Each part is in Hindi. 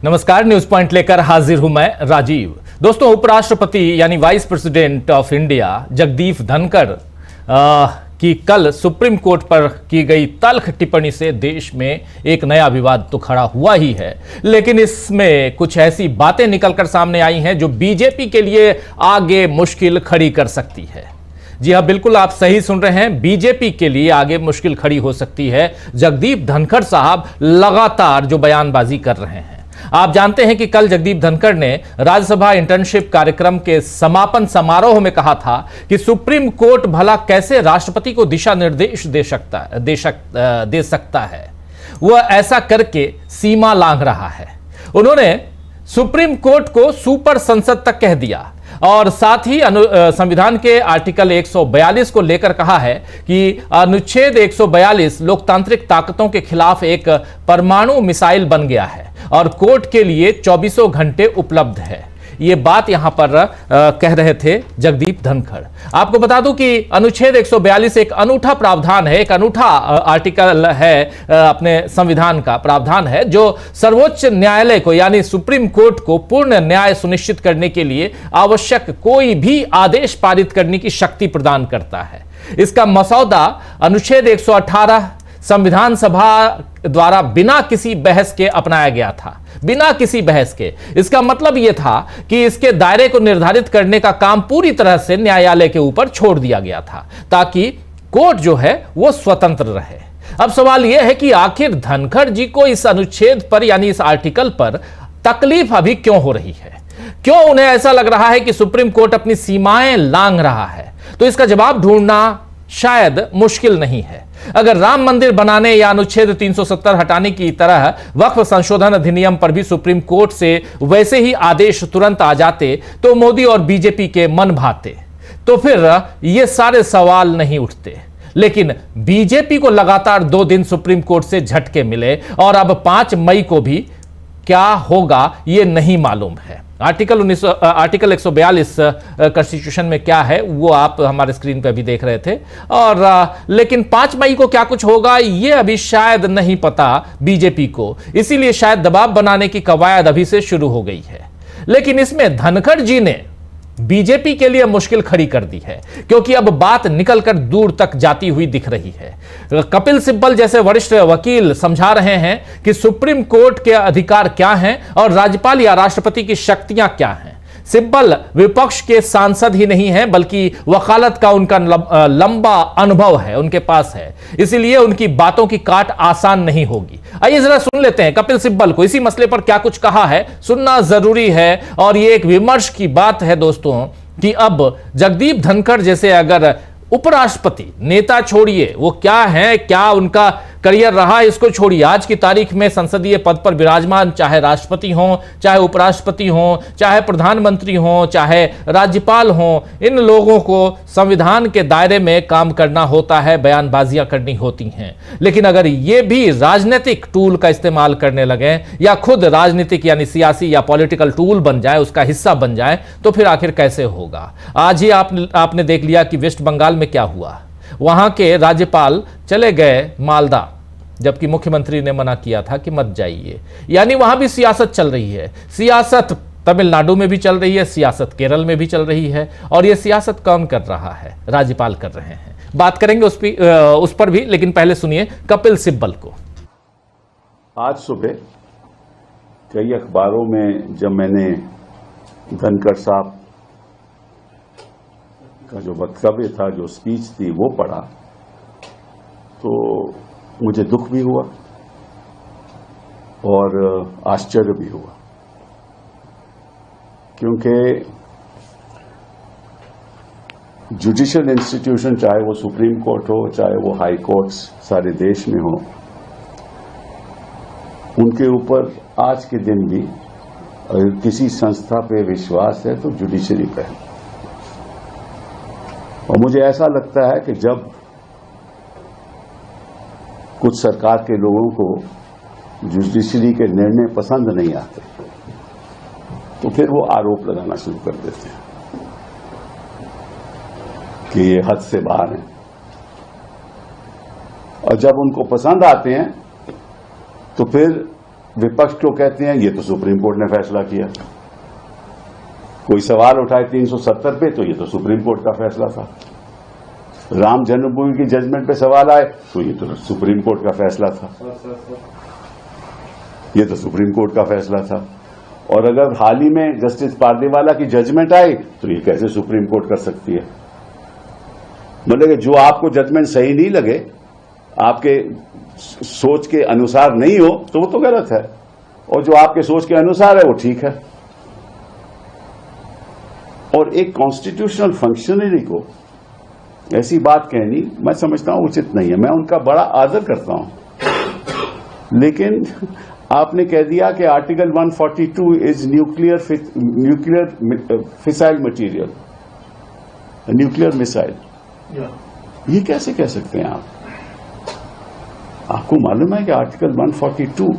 नमस्कार, न्यूज पॉइंट लेकर हाजिर हूं मैं राजीव। दोस्तों, उपराष्ट्रपति यानी vice president of India Jagdeep Dhankhar की कल सुप्रीम कोर्ट पर की गई तल्ख टिप्पणी से देश में एक नया विवाद तो खड़ा हुआ ही है, लेकिन इसमें कुछ ऐसी बातें निकलकर सामने आई हैं जो बीजेपी के लिए आगे मुश्किल खड़ी कर सकती है। जी हां, बिल्कुल आप सही सुन रहे हैं, बीजेपी के लिए आगे मुश्किल खड़ी हो सकती है। जगदीप धनखड़ साहब लगातार जो बयानबाजी कर रहे हैं, आप जानते हैं कि कल जगदीप धनखड़ ने राज्यसभा इंटर्नशिप कार्यक्रम के समापन समारोह में कहा था कि सुप्रीम कोर्ट भला कैसे राष्ट्रपति को दिशा निर्देश दे सकता है। वह ऐसा करके सीमा लांघ रहा है। उन्होंने सुप्रीम कोर्ट को सुपर संसद तक कह दिया और साथ ही संविधान के आर्टिकल 142 को लेकर कहा है कि अनुच्छेद 142 लोकतांत्रिक ताकतों के खिलाफ एक परमाणु मिसाइल बन गया है और कोर्ट के लिए 24 घंटे उपलब्ध है। ये बात यहां पर कह रहे थे जगदीप धनखड़। आपको बता दूं कि अनुच्छेद 142 एक अनूठा प्रावधान है, एक अनूठा आर्टिकल है, अपने संविधान का प्रावधान है जो सर्वोच्च न्यायालय को यानी सुप्रीम कोर्ट को पूर्ण न्याय सुनिश्चित करने के लिए आवश्यक कोई भी आदेश पारित करने की शक्ति प्रदान करता है। इसका मसौदा अनुच्छेद 118 संविधान सभा द्वारा बिना किसी बहस के अपनाया गया था, बिना किसी बहस के। इसका मतलब यह था कि इसके दायरे को निर्धारित करने का काम पूरी तरह से न्यायालय के ऊपर छोड़ दिया गया था ताकि कोर्ट जो है वो स्वतंत्र रहे। अब सवाल यह है कि आखिर धनखड़ जी को इस अनुच्छेद पर यानी इस आर्टिकल पर तकलीफ अभी क्यों हो रही है? क्यों उन्हें ऐसा लग रहा है कि सुप्रीम कोर्ट अपनी सीमाएं लांघ रहा है? तो इसका जवाब ढूंढना शायद मुश्किल नहीं है। अगर राम मंदिर बनाने या अनुच्छेद 370 हटाने की तरह वक्फ संशोधन अधिनियम पर भी सुप्रीम कोर्ट से वैसे ही आदेश तुरंत आ जाते तो मोदी और बीजेपी के मन भाते, तो फिर ये सारे सवाल नहीं उठते। लेकिन बीजेपी को लगातार 2 दिन सुप्रीम कोर्ट से झटके मिले और अब 5 मई को भी क्या होगा ये नहीं मालूम है। आर्टिकल 142 कॉन्स्टिट्यूशन में क्या है वो आप हमारे स्क्रीन पे अभी देख रहे थे, और लेकिन 5 मई को क्या कुछ होगा ये अभी शायद नहीं पता बीजेपी को, इसीलिए शायद दबाव बनाने की कवायद अभी से शुरू हो गई है। लेकिन इसमें धनखड़ जी ने बीजेपी के लिए मुश्किल खड़ी कर दी है, क्योंकि अब बात निकलकर दूर तक जाती हुई दिख रही है। कपिल सिब्बल जैसे वरिष्ठ वकील समझा रहे हैं कि सुप्रीम कोर्ट के अधिकार क्या हैं और राज्यपाल या राष्ट्रपति की शक्तियां क्या हैं। सिब्बल विपक्ष के सांसद ही नहीं है बल्कि वकालत का उनका लंबा अनुभव है, उनके पास है, इसीलिए उनकी बातों की काट आसान नहीं होगी। आइए जरा सुन लेते हैं कपिल सिब्बल को इसी मसले पर क्या कुछ कहा है। सुनना जरूरी है और ये एक विमर्श की बात है दोस्तों कि अब जगदीप धनखड़ जैसे अगर उपराष्ट्रपति, नेता छोड़िए वो क्या है, क्या उनका करियर रहा इसको छोड़िए, आज की तारीख में संसदीय पद पर विराजमान चाहे राष्ट्रपति हों, चाहे उपराष्ट्रपति हों, चाहे प्रधानमंत्री हों, चाहे राज्यपाल हों, इन लोगों को संविधान के दायरे में काम करना होता है, बयानबाजियां करनी होती हैं। लेकिन अगर ये भी राजनीतिक टूल का इस्तेमाल करने लगे या खुद राजनीतिक यानी सियासी या पॉलिटिकल टूल बन जाए, उसका हिस्सा बन जाए, तो फिर आखिर कैसे होगा? आज ही आपने देख लिया कि वेस्ट बंगाल में क्या हुआ। वहां के राज्यपाल चले गए मालदा, जबकि मुख्यमंत्री ने मना किया था कि मत जाइए। यानी वहां भी सियासत चल रही है। सियासत तमिलनाडु में भी चल रही है, सियासत केरल में भी चल रही है, और यह सियासत कौन कर रहा है? राज्यपाल कर रहे हैं। बात करेंगे उस पर भी, लेकिन पहले सुनिए कपिल सिब्बल को। आज सुबह कई अखबारों में जब मैंने धनखड़ साहब का जो वक्तव्य था, जो स्पीच थी, वो पढ़ा तो मुझे दुख भी हुआ और आश्चर्य भी हुआ, क्योंकि जुडिशियल इंस्टीट्यूशन, चाहे वो सुप्रीम कोर्ट हो, चाहे वो हाई कोर्ट्स सारे देश में हो, उनके ऊपर आज के दिन भी अगर किसी संस्था पे विश्वास है तो जुडिशरी पे है। और मुझे ऐसा लगता है कि जब कुछ सरकार के लोगों को जुडिशरी के निर्णय पसंद नहीं आते तो फिर वो आरोप लगाना शुरू कर देते हैं कि ये हद से बाहर है, और जब उनको पसंद आते हैं तो फिर विपक्ष को कहते हैं ये तो सुप्रीम कोर्ट ने फैसला किया, कोई सवाल उठाए 370 पे तो ये तो सुप्रीम कोर्ट का फैसला था, राम जन्मभूमि की जजमेंट पे सवाल आए तो ये तो सुप्रीम कोर्ट का फैसला था, ये तो सुप्रीम कोर्ट का फैसला था। और अगर हाल ही में जस्टिस पारदेवाला की जजमेंट आई तो ये कैसे सुप्रीम कोर्ट कर सकती है? मतलब कि जो आपको जजमेंट सही नहीं लगे, आपके सोच के अनुसार नहीं हो तो वो तो गलत है, और जो आपके सोच के अनुसार है वो ठीक है। और एक कॉन्स्टिट्यूशनल फंक्शनरी को ऐसी बात कहनी मैं समझता हूं उचित नहीं है। मैं उनका बड़ा आदर करता हूं, लेकिन आपने कह दिया कि article 142 is nuclear fissile material, nuclear missile. ये कैसे कह सकते हैं आप? आपको मालूम है कि आर्टिकल 142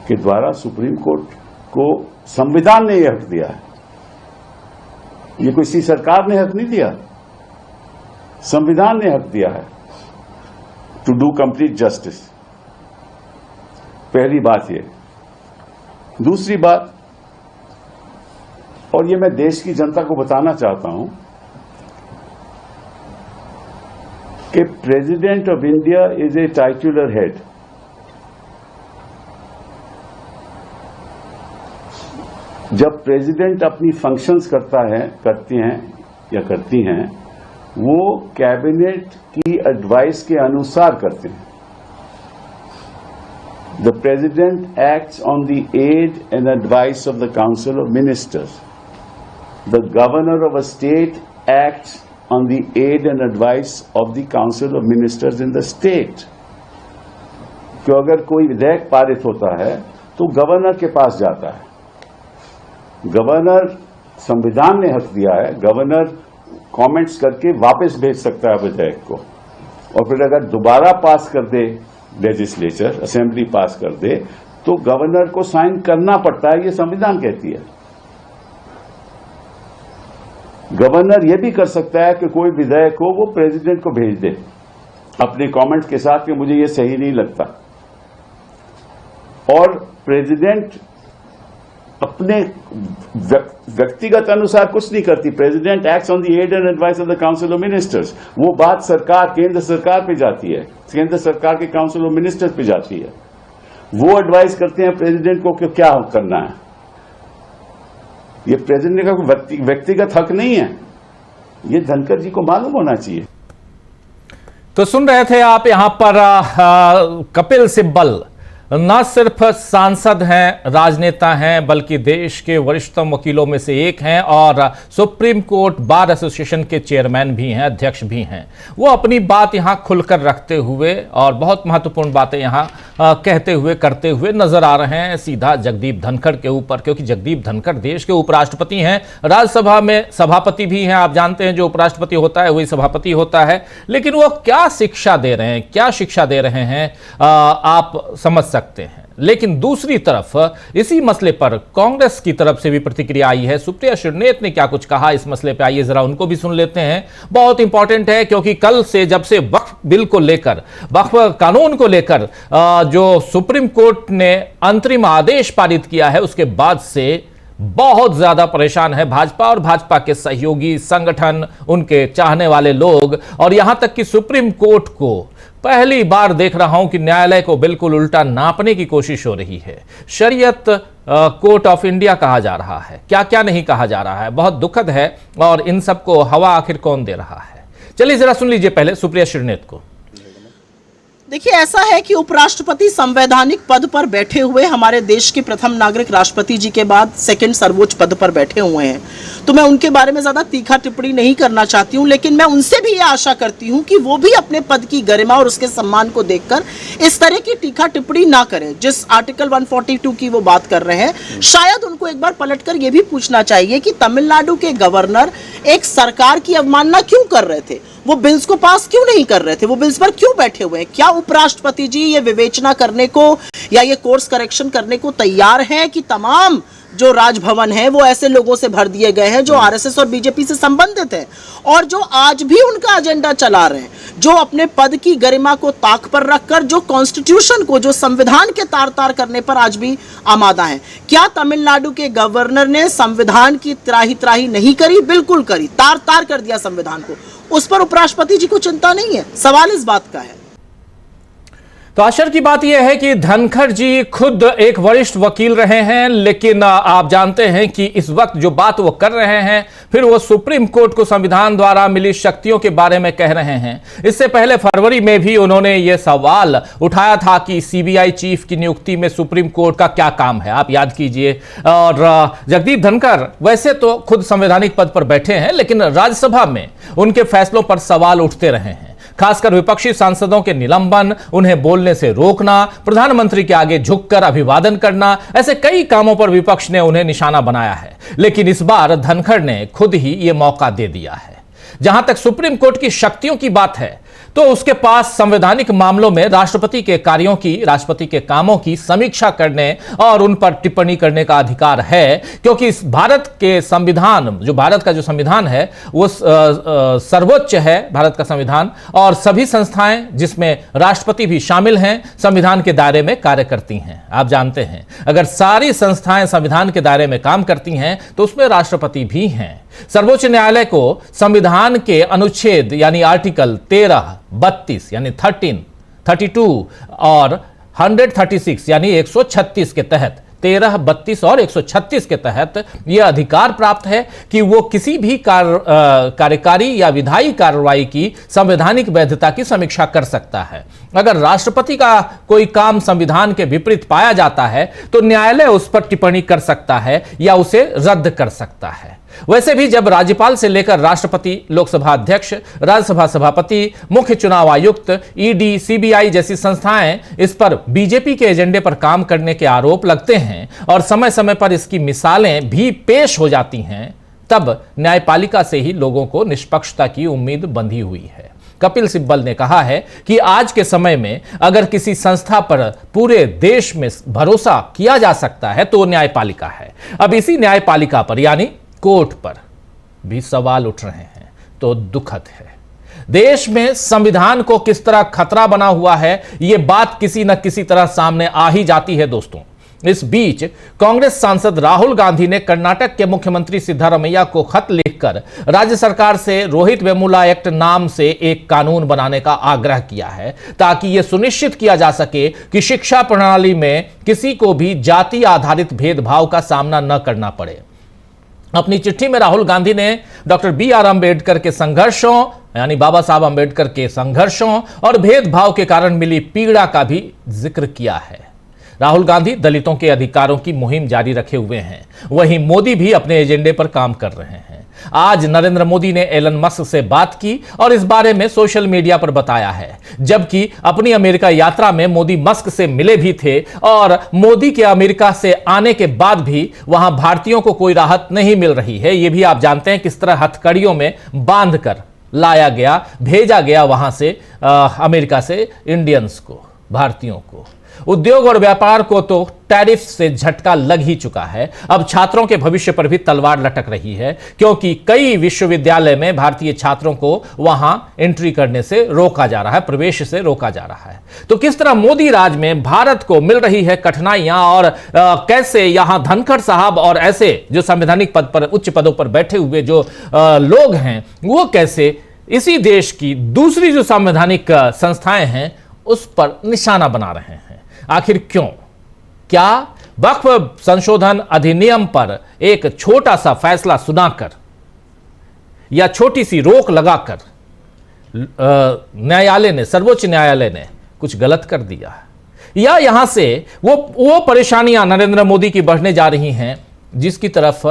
के द्वारा सुप्रीम कोर्ट को संविधान ने यह हक दिया है, ये किसी सरकार ने हक नहीं दिया, संविधान ने हक दिया है टू डू कंप्लीट जस्टिस। पहली बात ये। दूसरी बात, और ये मैं देश की जनता को बताना चाहता हूं कि president of India is a titular head. जब प्रेसिडेंट अपनी फंक्शंस करती हैं, वो कैबिनेट की एडवाइस के अनुसार करते हैं। The President acts on the aid and advice of the Council of Ministers. The Governor of a state acts on the aid and advice of the Council of Ministers in the state. कि अगर कोई विधेयक पारित होता है तो गवर्नर के पास जाता है। गवर्नर, संविधान ने हक दिया है, गवर्नर कमेंट्स करके वापस भेज सकता है विधेयक को, और फिर अगर दोबारा पास कर दे लेजिस्लेचर, असेंबली पास कर दे, तो गवर्नर को साइन करना पड़ता है, ये संविधान कहती है। गवर्नर यह भी कर सकता है कि कोई विधेयक हो वो प्रेसिडेंट को भेज दे अपने कमेंट्स के साथ कि मुझे ये सही नहीं लगता, और प्रेसिडेंट अपने व्यक्तिगत अनुसार कुछ नहीं करती। President acts on the aid and advice of the council of ministers. वो बात सरकार, केंद्र सरकार पे जाती है, केंद्र सरकार के काउंसिल ऑफ मिनिस्टर्स पे जाती है। वो एडवाइस करते हैं प्रेसिडेंट को कि क्या करना है। ये प्रेसिडेंट का व्यक्तिगत हक नहीं है, ये धनखड़ जी को मालूम होना चाहिए। तो सुन रहे थे आप यहां पर कपिल सिब्बल न सिर्फ सांसद हैं, राजनेता हैं, बल्कि देश के वरिष्ठतम वकीलों में से एक हैं और सुप्रीम कोर्ट बार एसोसिएशन के चेयरमैन भी हैं, अध्यक्ष भी हैं। वो अपनी बात यहां खुलकर रखते हुए और बहुत महत्वपूर्ण बातें यहां कहते हुए करते हुए नजर आ रहे हैं, सीधा जगदीप धनखड़ के ऊपर, क्योंकि जगदीप धनखड़ देश के उपराष्ट्रपति हैं, राज्यसभा में सभापति भी हैं। आप जानते हैं जो उपराष्ट्रपति होता है वही सभापति होता है। लेकिन वो क्या शिक्षा दे रहे हैं, क्या शिक्षा दे रहे हैं, आप समझ सकते हैं। लेकिन दूसरी तरफ इसी मसले पर कांग्रेस की तरफ से भी प्रतिक्रिया आई है। सुप्रिया श्रीनेत ने क्या कुछ कहा इस मसले पे, आइए जरा उनको भी सुन लेते हैं। बहुत इंपॉर्टेंट है, क्योंकि कल से जब से वक्फ बिल को लेकर, वक्फ कानून को लेकर जो सुप्रीम कोर्ट ने अंतरिम आदेश पारित किया है, उसके बाद से बहुत ज्यादा परेशान है भाजपा और भाजपा के सहयोगी संगठन, उनके चाहने वाले लोग, और यहां तक कि सुप्रीम कोर्ट को पहली बार देख रहा हूं कि न्यायालय को बिल्कुल उल्टा नापने की कोशिश हो रही है। शरीयत कोर्ट ऑफ इंडिया कहा जा रहा है, क्या क्या नहीं कहा जा रहा है, बहुत दुखद है। और इन सबको हवा आखिर कौन दे रहा है? चलिए जरा सुन लीजिए पहले सुप्रिया श्रीनेत को। देखिए, ऐसा है कि उपराष्ट्रपति संवैधानिक पद पर बैठे हुए हमारे देश के प्रथम नागरिक राष्ट्रपति जी के बाद सेकंड सर्वोच्च पद पर बैठे हुए हैं, तो मैं उनके बारे में ज्यादा तीखा टिप्पणी नहीं करना चाहती हूं। लेकिन मैं उनसे भी ये आशा करती हूं कि वो भी अपने पद की गरिमा और उसके सम्मान को देखकर इस तरह की तीखा टिप्पणी ना करें। जिस आर्टिकल 142 की वो बात कर रहे हैं, शायद उनको एक बार पलटकर ये भी पूछना चाहिए कि तमिलनाडु के गवर्नर एक सरकार की अवमानना क्यों कर रहे थे, वो बिल्स को पास क्यों नहीं कर रहे थे, वो बिल्स पर क्यों बैठे हुए हैं? क्या उपराष्ट्रपति जी ये विवेचना करने को या ये कोर्स करेक्शन करने को तैयार हैं कि तमाम जो राजभवन है वो ऐसे लोगों से भर दिए गए हैं जो आरएसएस और बीजेपी से संबंधित हैं और जो आज भी उनका एजेंडा चला रहे हैं, जो अपने पद की गरिमा को ताक पर रखकर जो कॉन्स्टिट्यूशन को, जो संविधान के तार तार करने पर आज भी आमादा है। क्या तमिलनाडु के गवर्नर ने संविधान की त्राही त्राही नहीं करी? बिल्कुल करी, तार तार कर दिया संविधान को। उस पर उपराष्ट्रपति जी को चिंता नहीं है। सवाल इस बात का है। तो आश्चर्य की बात यह है कि धनखड़ जी खुद एक वरिष्ठ वकील रहे हैं, लेकिन आप जानते हैं कि इस वक्त जो बात वो कर रहे हैं, फिर वो सुप्रीम कोर्ट को संविधान द्वारा मिली शक्तियों के बारे में कह रहे हैं। इससे पहले फरवरी में भी उन्होंने ये सवाल उठाया था कि सीबीआई चीफ की नियुक्ति में सुप्रीम कोर्ट का क्या काम है, आप याद कीजिए। और जगदीप धनखड़ वैसे तो खुद संवैधानिक पद पर बैठे हैं, लेकिन राज्यसभा में उनके फैसलों पर सवाल उठते रहे हैं, खासकर विपक्षी सांसदों के निलंबन, उन्हें बोलने से रोकना, प्रधानमंत्री के आगे झुककर अभिवादन करना, ऐसे कई कामों पर विपक्ष ने उन्हें निशाना बनाया है। लेकिन इस बार धनखड़ ने खुद ही यह मौका दे दिया है। जहां तक सुप्रीम कोर्ट की शक्तियों की बात है, तो उसके पास संवैधानिक मामलों में राष्ट्रपति के कार्यों की, राष्ट्रपति के कामों की समीक्षा करने और उन पर टिप्पणी करने का अधिकार है, क्योंकि इस भारत के संविधान, जो भारत का जो संविधान है वो सर्वोच्च है, भारत का संविधान, और सभी संस्थाएं जिसमें राष्ट्रपति भी शामिल हैं संविधान के दायरे में कार्य करती हैं। आप जानते हैं अगर सारी संस्थाएं संविधान के दायरे में काम करती हैं तो उसमें राष्ट्रपति भी हैं। सर्वोच्च न्यायालय को संविधान के अनुच्छेद यानी आर्टिकल 13, 32 यानी 13, 32 और 136 यानी 136 के तहत, 13, 32 और 136 के तहत यह अधिकार प्राप्त है कि वो किसी भी कार्यकारी या विधायी कार्रवाई की संवैधानिक वैधता की समीक्षा कर सकता है। अगर राष्ट्रपति का कोई काम संविधान के विपरीत पाया जाता है तो न्यायालय उस पर टिप्पणी कर सकता है या उसे रद्द कर सकता है। वैसे भी जब राज्यपाल से लेकर राष्ट्रपति, लोकसभा अध्यक्ष, राज्यसभा सभापति, मुख्य चुनाव आयुक्त, ईडी, सीबीआई जैसी संस्थाएं इस पर बीजेपी के एजेंडे पर काम करने के आरोप लगते हैं और समय समय पर इसकी मिसालें भी पेश हो जाती हैं, तब न्यायपालिका से ही लोगों को निष्पक्षता की उम्मीद बंधी हुई है। कपिल सिब्बल ने कहा है कि आज के समय में अगर किसी संस्था पर पूरे देश में भरोसा किया जा सकता है तो न्यायपालिका है। अब इसी न्यायपालिका पर यानी कोर्ट पर भी सवाल उठ रहे हैं तो दुखद है। देश में संविधान को किस तरह खतरा बना हुआ है, यह बात किसी न किसी तरह सामने आ ही जाती है दोस्तों। इस बीच कांग्रेस सांसद राहुल गांधी ने कर्नाटक के मुख्यमंत्री सिद्धारमैया को खत लिखकर राज्य सरकार से रोहित वेमुला एक्ट नाम से एक कानून बनाने का आग्रह किया है, ताकि यह सुनिश्चित किया जा सके कि शिक्षा प्रणाली में किसी को भी जाति आधारित भेदभाव का सामना न करना पड़े। अपनी चिट्ठी में राहुल गांधी ने डॉक्टर BR अम्बेडकर के संघर्षों यानी बाबा साहब अम्बेडकर के संघर्षों और भेदभाव के कारण मिली पीड़ा का भी जिक्र किया है। राहुल गांधी दलितों के अधिकारों की मुहिम जारी रखे हुए हैं, वहीं मोदी भी अपने एजेंडे पर काम कर रहे हैं। आज नरेंद्र मोदी ने एलन मस्क से बात की और इस बारे में सोशल मीडिया पर बताया है, जबकि अपनी अमेरिका यात्रा में मोदी मस्क से मिले भी थे और मोदी के अमेरिका से आने के बाद भी वहां भारतीयों को कोई राहत नहीं मिल रही है। यह भी आप जानते हैं किस तरह हथकड़ियों में बांध कर लाया गया, भेजा गया वहां से अमेरिका से इंडियंस को, भारतीयों को। उद्योग और व्यापार को तो टैरिफ से झटका लग ही चुका है। अब छात्रों के भविष्य पर भी तलवार लटक रही है, क्योंकि कई विश्वविद्यालय में भारतीय छात्रों को वहां एंट्री करने से रोका जा रहा है, प्रवेश से रोका जा रहा है। तो किस तरह मोदी राज में भारत को मिल रही है कठिनाइयां और कैसे यहां धनखड़ साहब और ऐसे जो संवैधानिक पद पर, उच्च पदों पर बैठे हुए जो लोग हैं, वो कैसे इसी देश की दूसरी जो संवैधानिक संस्थाएं हैं उस पर निशाना बना रहे हैं। आखिर क्यों? क्या वक्फ संशोधन अधिनियम पर एक छोटा सा फैसला सुनाकर या छोटी सी रोक लगाकर न्यायालय ने, सर्वोच्च न्यायालय ने कुछ गलत कर दिया, या यहां से वो परेशानियां नरेंद्र मोदी की बढ़ने जा रही हैं जिसकी तरफ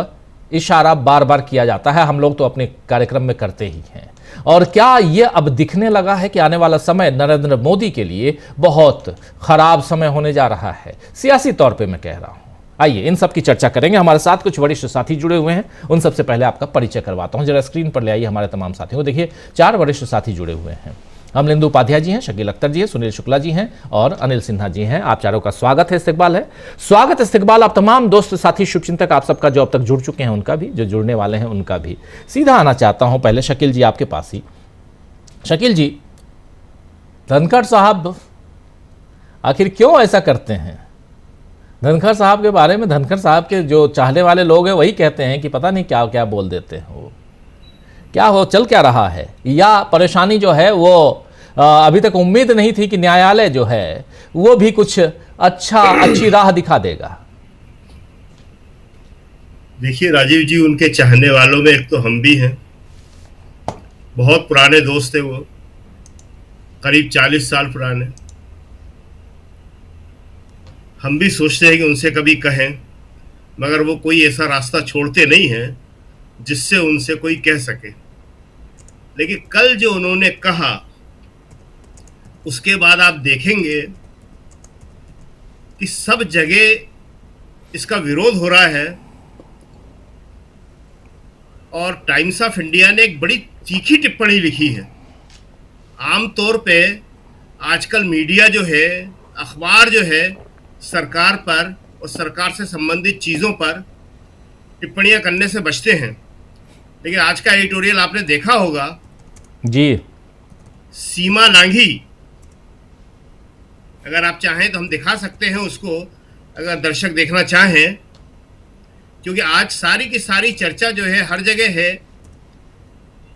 इशारा बार बार किया जाता है, हम लोग तो अपने कार्यक्रम में करते ही हैं। और क्या यह अब दिखने लगा है कि आने वाला समय नरेंद्र मोदी के लिए बहुत खराब समय होने जा रहा है, सियासी तौर पे मैं कह रहा हूं। आइए इन सब की चर्चा करेंगे। हमारे साथ कुछ वरिष्ठ साथी जुड़े हुए हैं, उन सबसे पहले आपका परिचय करवाता हूं। जरा स्क्रीन पर ले आइए हमारे तमाम साथियों को। देखिए 4 वरिष्ठ साथी जुड़े हुए हैं। अमलिंदु उपाध्याय जी हैं, शकील अख्तर जी हैं, सुनील शुक्ला जी हैं और अनिल सिन्हा जी हैं। आप चारों का स्वागत है, इस्तकबाल है। स्वागत इस्तकबाल आप तमाम दोस्त साथी शुभचिंतक आप सबका, जो अब तक जुड़ चुके हैं उनका भी, जो जुड़ने वाले हैं उनका भी। सीधा आना चाहता हूं पहले शकील जी आपके पास ही। शकील जी, धनखड़ साहब आखिर क्यों ऐसा करते हैं? धनखड़ साहब के बारे में धनखड़ साहब के जो चाहने वाले लोग हैं वही कहते हैं कि पता नहीं क्या क्या बोल देते हैं। वो क्या हो, चल क्या रहा है, या परेशानी जो है वो अभी तक उम्मीद नहीं थी कि न्यायालय जो है वो भी कुछ अच्छी राह दिखा देगा? देखिए राजीव जी, उनके चाहने वालों में एक तो हम भी हैं, बहुत पुराने दोस्त थे वो, करीब 40 साल पुराने। हम भी सोचते हैं कि उनसे कभी कहें, मगर वो कोई ऐसा रास्ता छोड़ते नहीं हैं जिससे उनसे कोई कह सके। लेकिन कल जो उन्होंने कहा उसके बाद आप देखेंगे कि सब जगह इसका विरोध हो रहा है। और टाइम्स ऑफ इंडिया ने एक बड़ी तीखी टिप्पणी लिखी है। आमतौर पे आजकल मीडिया जो है, अखबार जो है, सरकार पर और सरकार से संबंधित चीज़ों पर टिप्पणियां करने से बचते हैं। लेकिन आज का एडिटोरियल आपने देखा होगा जी। सीमा लांघी, अगर आप चाहें तो हम दिखा सकते हैं उसको, अगर दर्शक देखना चाहें, क्योंकि आज सारी की सारी चर्चा जो है हर जगह है।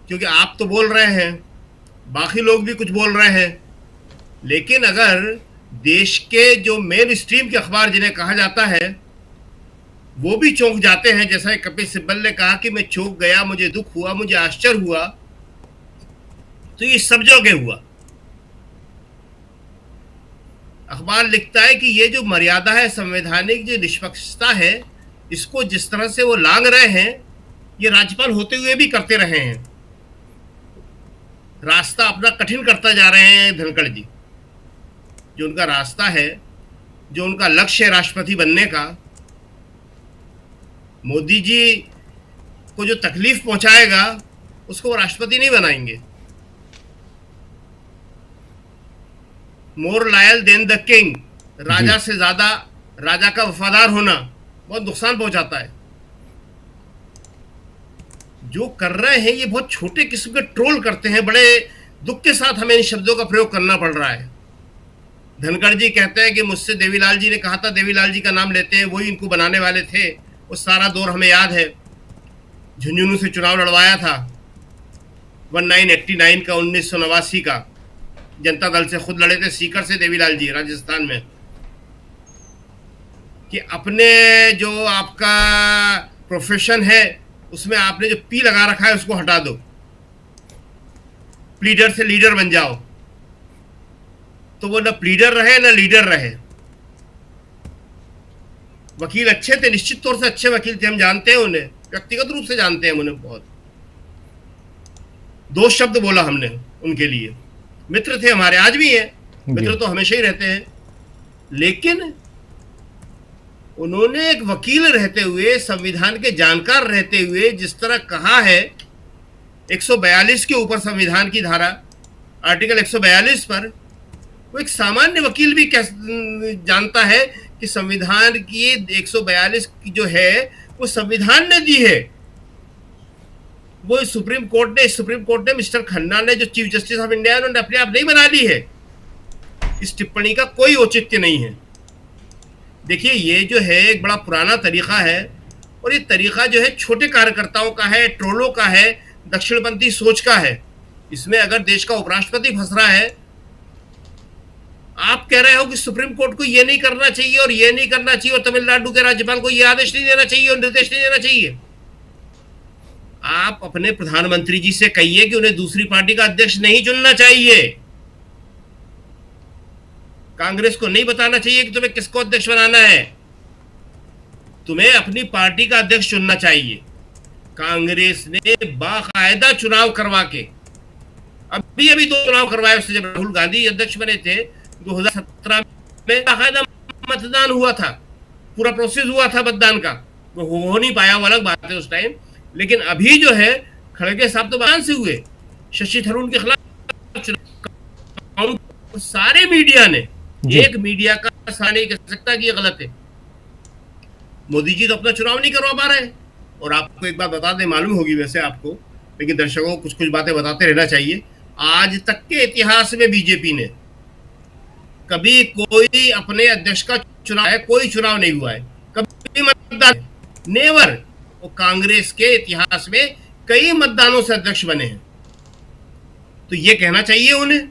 क्योंकि आप तो बोल रहे हैं, बाकी लोग भी कुछ बोल रहे हैं, लेकिन अगर देश के जो मेन स्ट्रीम के अखबार जिन्हें कहा जाता है वो भी चौंक जाते हैं, जैसा कपिल सिब्बल ने कहा कि मैं चौंक गया, मुझे दुख हुआ, मुझे आश्चर्य हुआ, तो ये सब जगह हुआ। अखबार लिखता है कि ये जो मर्यादा है, संवैधानिक जो निष्पक्षता है, इसको जिस तरह से वो लांघ रहे हैं, ये राज्यपाल होते हुए भी करते रहे हैं। रास्ता अपना कठिन करता जा रहे हैं धनखड़ जी। जो उनका रास्ता है, जो उनका लक्ष्य है राष्ट्रपति बनने का, मोदी जी को जो तकलीफ पहुंचाएगा उसको वो राष्ट्रपति नहीं बनाएंगे। More loyal than the king, राजा से ज्यादा राजा का वफादार होना बहुत नुकसान पहुंचाता है। जो कर रहे हैं ये बहुत छोटे किस्म के ट्रोल करते हैं। बड़े दुख के साथ हमें इन शब्दों का प्रयोग करना पड़ रहा है। धनखड़ जी कहते हैं कि मुझसे देवीलाल जी ने कहा था, देवीलाल जी का नाम लेते हैं, वही इनको बनाने वाले थे। वो सारा दौर हमें याद है। झुंझुनू से चुनाव लड़वाया था 1989 का, 1989 का। जनता दल से खुद लड़े थे, सीकर से देवीलाल जी राजस्थान में। कि अपने जो आपका प्रोफेशन है उसमें आपने जो पी लगा रखा है उसको हटा दो, प्लीडर से लीडर बन जाओ। तो वो ना प्लीडर रहे ना लीडर रहे। वकील अच्छे थे, निश्चित तौर से अच्छे वकील थे, हम जानते हैं उन्हें, व्यक्तिगत रूप से जानते हैं उन्हें। बहुत दो शब्द बोला हमने उनके लिए, मित्र थे हमारे, आज भी हैं मित्र, तो हमेशा ही रहते हैं। लेकिन उन्होंने एक वकील रहते हुए, संविधान के जानकार रहते हुए, जिस तरह कहा है 142 के ऊपर संविधान की धारा, आर्टिकल 142 पर, वो एक सामान्य वकील भी जानता है कि संविधान की 142 की जो है वो संविधान ने दी है। वो सुप्रीम कोर्ट ने मिस्टर खन्ना ने, जो चीफ जस्टिस ऑफ इंडिया, उन्होंने अपने आप नहीं बना ली है। इस टिप्पणी का कोई औचित्य नहीं है। देखिए, ये जो है एक बड़ा पुराना तरीका है, और ये तरीका जो है छोटे कार्यकर्ताओं का है, ट्रोलों का है, दक्षिणपंथी सोच का है। इसमें अगर देश का उपराष्ट्रपति फंस रहा है, आप कह रहे हो कि सुप्रीम कोर्ट को ये नहीं करना चाहिए और ये नहीं करना चाहिए, और तमिलनाडु के राज्यपाल को ये आदेश नहीं देना चाहिए और निर्देश नहीं देना चाहिए। आप अपने प्रधानमंत्री जी से कहिए कि उन्हें दूसरी पार्टी का अध्यक्ष नहीं चुनना चाहिए। कांग्रेस को नहीं बताना चाहिए कि तुम्हें किसको अध्यक्ष बनाना है, तुम्हें अपनी पार्टी का अध्यक्ष चुनना चाहिए। कांग्रेस ने बाकायदा चुनाव करवा के, अभी 2 चुनाव करवाए उससे, जब राहुल गांधी अध्यक्ष बने थे 2017 में, बाकायदा मतदान हुआ था, पूरा प्रोसेस हुआ था मतदान का। वो हो नहीं पाया, वो अलग बात है उस टाइम। लेकिन अभी जो है, खड़गे साहब तो बयान से हुए, शशि थरूर के खिलाफ काउंट सारे मीडिया ने, जी। एक मीडिया का सारा नहीं कह सकता कि ये गलत है। मोदी जी तो अपना चुनाव नहीं करवा पा रहे हैं। और आपको एक बात बता दें, मालूम होगी वैसे आपको, लेकिन दर्शकों को कुछ कुछ बातें बताते रहना चाहिए। आज तक के इतिहास में बीजेपी ने कभी कोई अपने अध्यक्ष का चुनाव है, कोई चुनाव नहीं हुआ है, कभी मतदान नेवर। वो कांग्रेस के इतिहास में कई मतदानों से अध्यक्ष बने हैं। तो ये कहना चाहिए उन्हें।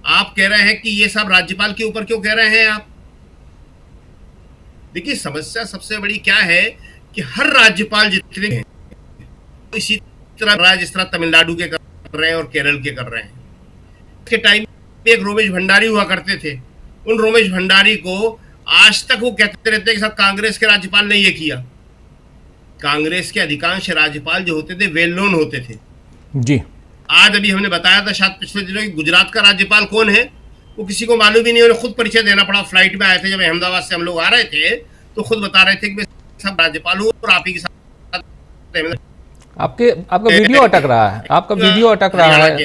आप कह रहे हैं कि ये सब राज्यपाल के ऊपर क्यों कह रहे हैं आप? देखिए, समस्या सबसे बड़ी क्या है कि हर राज्यपाल जितने हैं इसी तरह जिस तरह तमिलनाडु के कर रहे हैं और केरल के कर रहे हैं। के टाइम में एक रोमेश भंडारी हुआ करते थे। उन रोमेश भंडारी को आज तक वो कहते रहते हैं कि साहब कांग्रेस के राज्यपाल ने ये किया। कांग्रेस के अधिकांश राज्यपाल जो होते थे वेल नोन होते थे। जी। आज अभी हमने बताया था शायद पिछले दिनों कि गुजरात का राज्यपाल कौन है वो किसी को मालूम ही नहीं। उन्हें खुद परिचय देना पड़ा। फ्लाइट में आए थे जब अहमदाबाद से हम लोग आ रहे थे तो खुद बता रहे थे कि मैं सब राज्यपाल हूँ और आप ही के साथ। आपका वीडियो अटक रहा है, आपका वीडियो अटक रहा है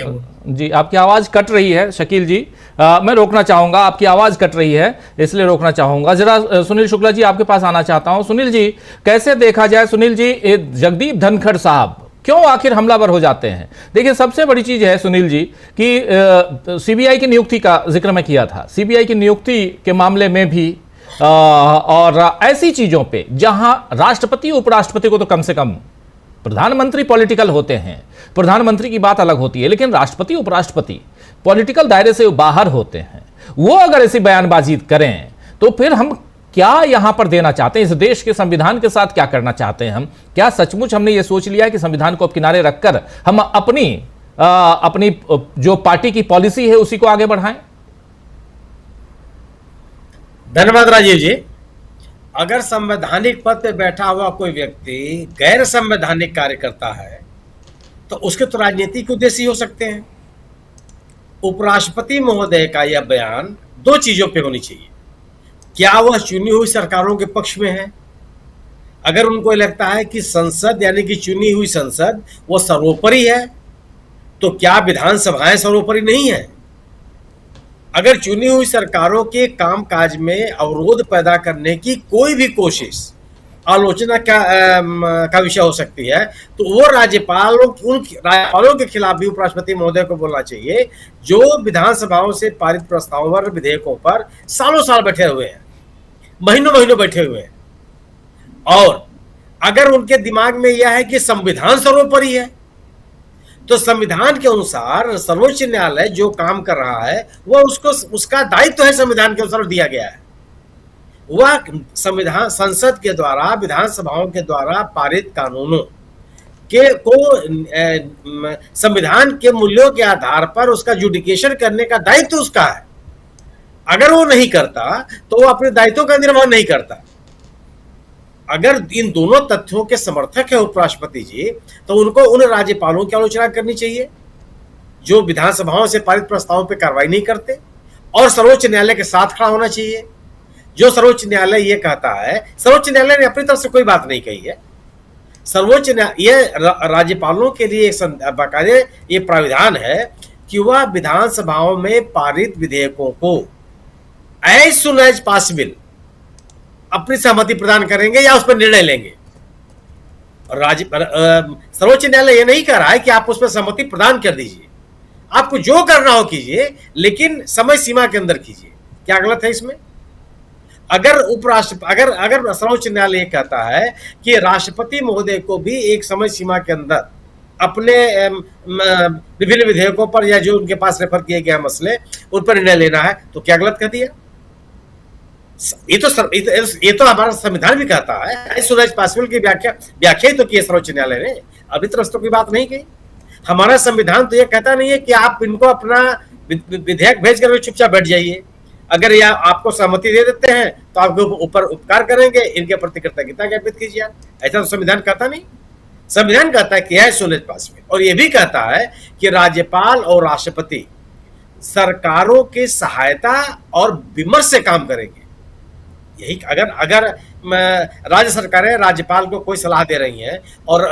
जी। आपकी आवाज कट रही है शकील जी। मैं रोकना चाहूंगा, आपकी आवाज कट रही है इसलिए रोकना चाहूंगा। जरा सुनील शुक्ला जी आपके पास आना चाहता हूं। सुनील जी, कैसे देखा जाए सुनील जी, जगदीप धनखड़ साहब क्यों आखिर हमलावर हो जाते हैं? देखिए, सबसे बड़ी चीज है सुनील जी कि सीबीआई की नियुक्ति का जिक्र मैं किया था। सीबीआई की नियुक्ति के मामले में भी और ऐसी चीजों पे जहां राष्ट्रपति उपराष्ट्रपति को तो कम से कम, प्रधानमंत्री पॉलिटिकल होते हैं, प्रधानमंत्री की बात अलग होती है, लेकिन राष्ट्रपति उपराष्ट्रपति पॉलिटिकल दायरे से बाहर होते हैं। वो अगर ऐसी बयानबाजी करें तो फिर हम क्या यहां पर देना चाहते हैं? इस देश के संविधान के साथ क्या करना चाहते हैं हम? क्या सचमुच हमने ये सोच लिया कि संविधान को अब किनारे रखकर हम अपनी जो पार्टी की पॉलिसी है उसी को आगे बढ़ाएं? धन्यवाद राजीव जी। अगर संवैधानिक पद पे बैठा हुआ कोई व्यक्ति गैर संवैधानिक कार्य करता है तो उसके तो राजनीतिक उद्देश्य हो सकते हैं। उपराष्ट्रपति महोदय का यह बयान दो चीजों पे होनी चाहिए। क्या वह चुनी हुई सरकारों के पक्ष में है? अगर उनको लगता है कि संसद यानी कि चुनी हुई संसद वो सर्वोपरि है तो क्या विधानसभाएं सर्वोपरि नहीं है? अगर चुनी हुई सरकारों के कामकाज में अवरोध पैदा करने की कोई भी कोशिश आलोचना का विषय हो सकती है तो वो उन राज्यपालों के खिलाफ भी उपराष्ट्रपति महोदय को बोलना चाहिए जो विधानसभाओं से पारित प्रस्तावों और विधेयकों पर सालों साल बैठे हुए हैं, महीनों महीनों बैठे हुए हैं। और अगर उनके दिमाग में यह है कि संविधान सर्वोपरि है तो संविधान के अनुसार सर्वोच्च न्यायालय जो काम कर रहा है वह उसका दायित्व है, संविधान के अनुसार दिया गया है। वह संविधान संसद के द्वारा विधानसभाओं के द्वारा पारित कानूनों को संविधान के मूल्यों के आधार पर उसका जुडिकेशन करने का दायित्व उसका है। अगर वो नहीं करता तो वो अपने दायित्वों का निर्वहन नहीं करता। अगर इन दोनों तथ्यों के समर्थक है उपराष्ट्रपति जी तो उनको उन राज्यपालों की आलोचना करनी चाहिए जो विधानसभाओं से पारित प्रस्तावों पर कार्रवाई नहीं करते और सर्वोच्च न्यायालय के साथ खड़ा होना चाहिए। जो सर्वोच्च न्यायालय ये कहता है, सर्वोच्च न्यायालय ने अपनी तरफ से कोई बात नहीं कही है। सर्वोच्च न्यायालय राज्यपालों के लिए बाकायदे ये प्राविधान है कि वह विधानसभाओं में पारित विधेयकों को एज सुन एज पॉसिबल अपनी सहमति प्रदान करेंगे या उस पर निर्णय लेंगे। सर्वोच्च न्यायालय ये नहीं कह रहा है कि आप उस पर सहमति प्रदान कर दीजिए, आपको जो करना हो कीजिए लेकिन समय सीमा के अंदर कीजिए। क्या गलत है इसमें? अगर अगर सर्वोच्च न्यायालय कहता है कि राष्ट्रपति महोदय को भी एक समय सीमा के अंदर अपने विभिन्न विधेयकों पर या जो उनके पास रेफर किए गए मसले उन पर निर्णय लेना है, तो क्या गलत कर दिया? ये तो हमारा संविधान भी कहता है। सुरेश पासवान की व्याख्या ही तो की सर्वोच्च न्यायालय ने, अभी तरफ तो कोई बात नहीं कही। हमारा संविधान तो ये कहता नहीं है कि आप इनको अपना विधेयक भेज कर चुपचाप बैठ जाइए। अगर यह आपको सहमति दे देते हैं तो आपके ऊपर उपकार करेंगे, इनके प्रति कृतज्ञता ज्ञापित कीजिए। ऐसा तो संविधान कहता नहीं। संविधान कहता है कि है सुरेश पासवान, और यह भी कहता है कि राज्यपाल और राष्ट्रपति सरकारों के सहायता और विमर्श से काम करेंगे। यही अगर राज्य सरकारें राज्यपाल को कोई सलाह दे रही हैं और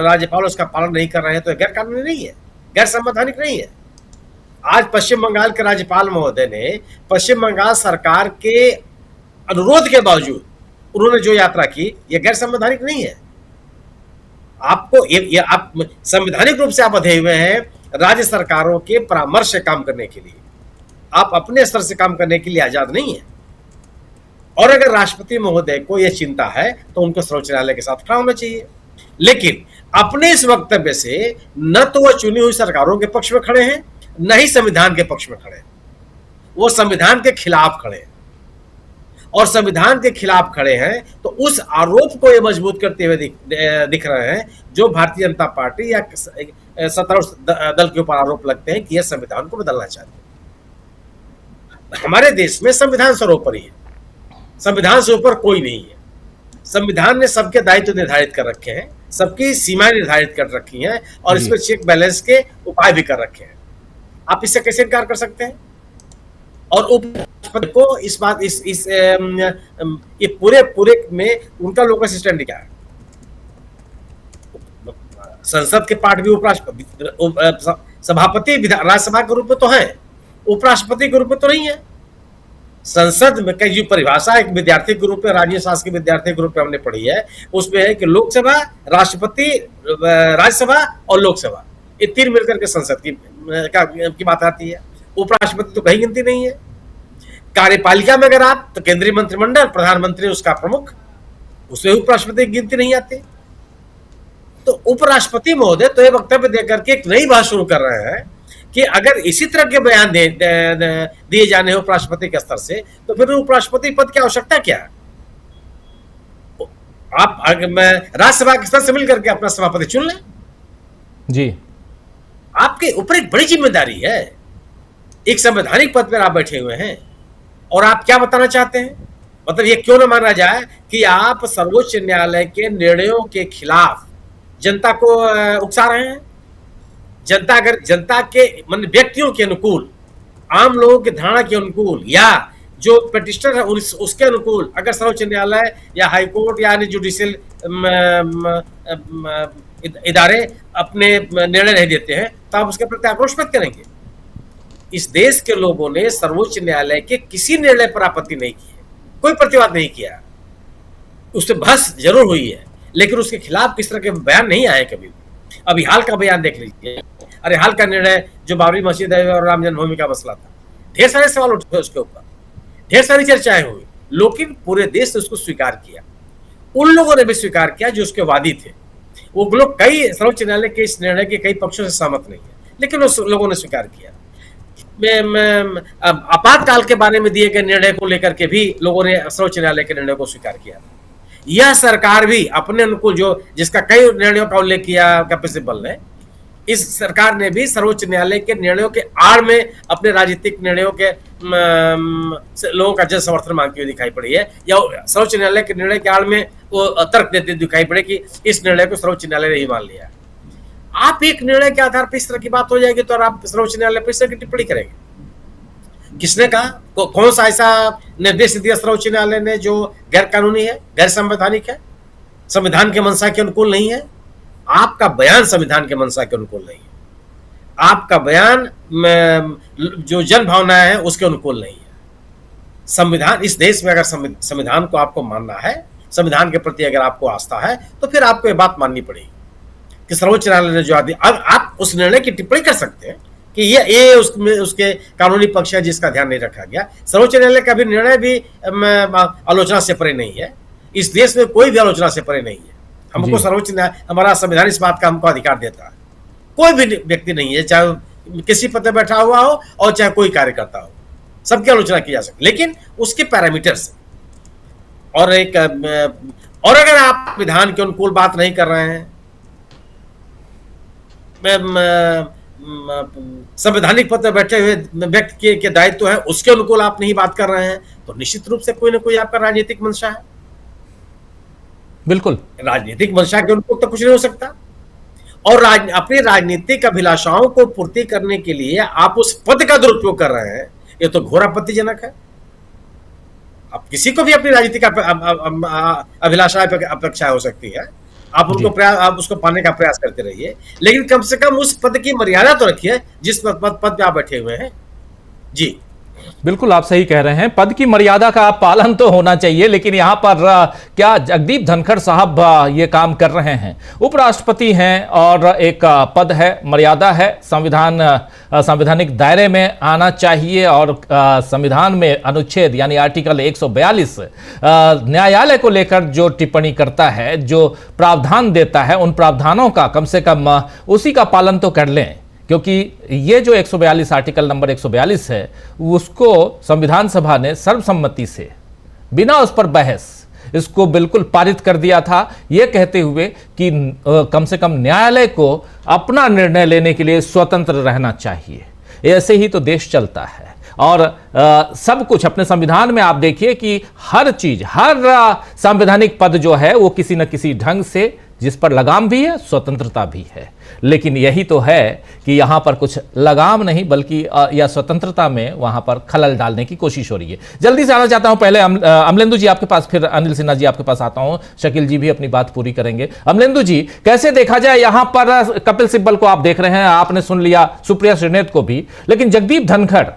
राज्यपाल उसका पालन नहीं कर रहे हैं तो गैर कानूनी नहीं है, गैर संवैधानिक नहीं है। आज पश्चिम बंगाल के राज्यपाल महोदय ने पश्चिम बंगाल सरकार के अनुरोध के बावजूद उन्होंने जो यात्रा की, यह गैर संवैधानिक नहीं है। आपको ये आप संवैधानिक रूप से आप बंधे हुए हैं राज्य सरकारों के परामर्श से काम करने के लिए, आप अपने स्तर से काम करने के लिए आजाद नहीं है। और अगर राष्ट्रपति महोदय को यह चिंता है तो उनको सर्वोच्च न्यायालय के साथ खड़ा होना चाहिए। लेकिन अपने इस वक्तव्य से न तो वह चुनी हुई सरकारों के पक्ष में खड़े हैं, न ही संविधान के पक्ष में खड़े हैं, वो संविधान के खिलाफ खड़े हैं। और संविधान के खिलाफ खड़े हैं तो उस आरोप को ये मजबूत करते हुए दिख रहे हैं जो भारतीय जनता पार्टी या सत्तारूढ़ दल के ऊपर आरोप लगते हैं कि यह संविधान को बदलना चाहते हैं। हमारे देश में संविधान सर्वोपरि है, संविधान से ऊपर कोई नहीं है। संविधान ने सबके दायित्व निर्धारित कर रखे हैं, सबकी सीमाएं निर्धारित कर रखी हैं और इसमें चेक बैलेंस के उपाय भी कर रखे हैं। आप इससे कैसे इनकार कर सकते हैं? और उपराष्ट्रपति को इस बात ये पूरे में उनका लोकस स्टैंड क्या है? संसद के पार्ट भी उपराष्ट्रपति, सभापति राज्यसभा के रूप में तो है, उपराष्ट्रपति के रूप में तो नहीं है। संसद में कई जो परिभाषा एक विद्यार्थी के रूप में, राजनीति शास्त्र के विद्यार्थी के रूप में हमने पढ़ी है, उसमें है कि लोकसभा, राष्ट्रपति, राज्यसभा और लोकसभा, ये तीन मिलकर के संसद की बात आती है। उपराष्ट्रपति तो कहीं गिनती नहीं है। कार्यपालिका में अगर आप तो केंद्रीय मंत्रिमंडल, प्रधानमंत्री उसका प्रमुख, उसमें उपराष्ट्रपति की गिनती नहीं आती। तो उपराष्ट्रपति महोदय तो ये वक्तव्य देकर के एक नई बात शुरू कर रहे हैं कि अगर इसी तरह के बयान दिए जाने हो उपराष्ट्रपति के स्तर से तो फिर उपराष्ट्रपति पद की आवश्यकता क्या है? आप राज्यसभा के स्तर से मिलकर के अपना सभापति चुन लें। जी, आपके ऊपर एक बड़ी जिम्मेदारी है, एक संवैधानिक पद पर आप बैठे हुए हैं और आप क्या बताना चाहते हैं? मतलब ये क्यों न माना जाए कि आप सर्वोच्च न्यायालय के निर्णयों के खिलाफ जनता को उकसा रहे हैं? जनता अगर जनता के मतलब व्यक्तियों के अनुकूल, आम लोगों की धारणा के अनुकूल या जो पिटिशनर है उसके अनुकूल अगर सर्वोच्च न्यायालय या हाईकोर्ट या अन्य जुडिशियल इदारे अपने निर्णय नहीं देते हैं तो आप उसके प्रति आक्रोश व्यक्त करेंगे। इस देश के लोगों ने सर्वोच्च न्यायालय के किसी निर्णय पर आपत्ति नहीं की है, कोई प्रतिवाद नहीं किया, उससे बहस जरूर हुई है, लेकिन उसके खिलाफ किस तरह के बयान नहीं आए कभी। अभी हाल का बयान देख लीजिए, अरे हाल का निर्णय जो बाबरी मस्जिद है और राम जन्मभूमि का मसला था, ढेर सारे सवाल उठे उसके ऊपर, ढेर सारी चर्चाएं हुई, लेकिन पूरे देश ने उसको स्वीकार किया। उन लोगों ने भी स्वीकार किया जो उसके वादी थे। वो लोग कई सर्वोच्च न्यायालय के इस निर्णय के कई पक्षों से सहमत नहीं है, लेकिन उस लोगों ने स्वीकार किया। आपातकाल के बारे में दिए गए निर्णय को लेकर के भी लोगों ने सर्वोच्च न्यायालय के निर्णय को स्वीकार किया। यह सरकार भी अपने अनुकूल जो जिसका कई निर्णयों का उल्लेख किया कपिल सिब्बल ने, इस सरकार ने भी सर्वोच्च न्यायालय के निर्णयों के आड़ में अपने राजनीतिक निर्णयों के लोगों का जन समर्थन मांगती हुई दिखाई पड़ी है, या सर्वोच्च न्यायालय के निर्णय के आड़ में वो तर्क देते दिखाई पड़े कि इस निर्णय को सर्वोच्च न्यायालय ने ही मान लिया। आप एक निर्णय के आधार पर इस तरह की बात हो जाएगी तो आप सर्वोच्च न्यायालय पर इस तरह की टिप्पणी करेंगे? किसने कहा? कौन सा ऐसा निर्देश दिया सर्वोच्च न्यायालय ने जो गैर कानूनी है, गैर संवैधानिक है, संविधान के मंशा के अनुकूल नहीं है? आपका बयान संविधान के मंशा के अनुकूल नहीं है, आपका बयान जो जन भावनाएं हैं उसके अनुकूल नहीं है। संविधान, इस देश में अगर संविधान को आपको मानना है, संविधान के प्रति अगर आपको आस्था है तो फिर आपको ये बात माननी पड़ेगी कि सर्वोच्च न्यायालय ने जो दिया। अब आप उस निर्णय की टिप्पणी कर सकते हैं कि ये उसके कानूनी पक्ष है जिसका ध्यान नहीं रखा गया। सर्वोच्च न्यायालय का भी निर्णय भी आलोचना से परे नहीं है। इस देश में कोई भी आलोचना से परे नहीं है। हमको सर्वोच्च न्यायालय, हमारा संविधान इस बात का हमको अधिकार देता है। कोई भी व्यक्ति नहीं है, चाहे किसी पद पर बैठा हुआ हो और चाहे कोई कार्यकर्ता हो, सबकी आलोचना की जा सकती, लेकिन उसके पैरामीटर्स और अगर आप विधान के अनुकूल बात नहीं कर रहे हैं, संवैधानिक पद पर बैठे हुए व्यक्ति के दायित्व है उसके अनुकूल आप नहीं बात कर रहे हैं, तो निश्चित रूप से कोई ना कोई आपका राजनीतिक मंशा है। बिल्कुल, राजनीतिक मंशा के अनुकूल तो कुछ नहीं हो सकता। और अपनी राजनीतिक अभिलाषाओं को पूर्ति करने के लिए आप उस पद का दुरुपयोग कर रहे हैं, ये तो घोर आपत्तिजनक है। अब किसी को भी अपनी राजनीतिक अभिलाषा अपेक्षा हो सकती है, आप उनको प्रयास, आप उसको पाने का प्रयास करते रहिए, लेकिन कम से कम उस पद की मर्यादा तो रखिए जिस पद पे आप बैठे हुए हैं। जी बिल्कुल आप सही कह रहे हैं, पद की मर्यादा का पालन तो होना चाहिए, लेकिन यहां पर क्या जगदीप धनखड़ साहब ये काम कर रहे हैं? उपराष्ट्रपति हैं और एक पद है, मर्यादा है, संवैधानिक दायरे में आना चाहिए और संविधान में अनुच्छेद यानी आर्टिकल 142 न्यायालय को लेकर जो टिप्पणी करता है, जो प्रावधान देता है, उन प्रावधानों का कम से कम उसी का पालन तो कर लें, क्योंकि ये जो 142 आर्टिकल नंबर 142 है उसको संविधान सभा ने सर्वसम्मति से बिना उस पर बहस इसको बिल्कुल पारित कर दिया था, ये कहते हुए कि कम से कम न्यायालय को अपना निर्णय लेने के लिए स्वतंत्र रहना चाहिए। ऐसे ही तो देश चलता है और सब कुछ अपने संविधान में आप देखिए कि हर चीज, हर संवैधानिक पद जो है वो किसी न किसी ढंग से जिस पर लगाम भी है, स्वतंत्रता भी है। लेकिन यही तो है कि यहां पर कुछ लगाम नहीं बल्कि या स्वतंत्रता में वहां पर खलल डालने की कोशिश हो रही है। जल्दी से आना चाहता हूं, पहले अमलेंदु जी आपके पास, फिर अनिल सिन्हा जी आपके पास आता हूं, शकील जी भी अपनी बात पूरी करेंगे। अमलेंदु जी, कैसे देखा जाए यहां पर कपिल सिब्बल को आप देख रहे हैं, आपने सुन लिया सुप्रिया श्रीनेत को भी, लेकिन जगदीप धनखड़,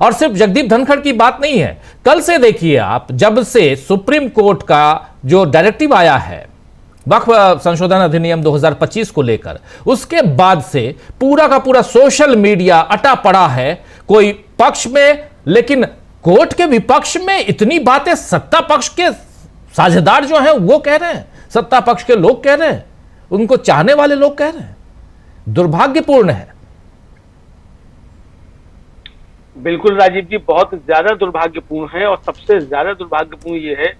और सिर्फ जगदीप धनखड़ की बात नहीं है, कल से देखिए आप, जब से सुप्रीम कोर्ट का जो डायरेक्टिव आया है वक्फ संशोधन अधिनियम 2025 को लेकर, उसके बाद से पूरा का पूरा सोशल मीडिया अटा पड़ा है, कोई पक्ष में, लेकिन कोर्ट के विपक्ष में इतनी बातें सत्ता पक्ष के साझेदार जो हैं वो कह रहे हैं, सत्ता पक्ष के लोग कह रहे हैं, उनको चाहने वाले लोग कह रहे हैं। दुर्भाग्यपूर्ण है। बिल्कुल राजीव जी, बहुत ज्यादा दुर्भाग्यपूर्ण है, और सबसे ज्यादा दुर्भाग्यपूर्ण ये है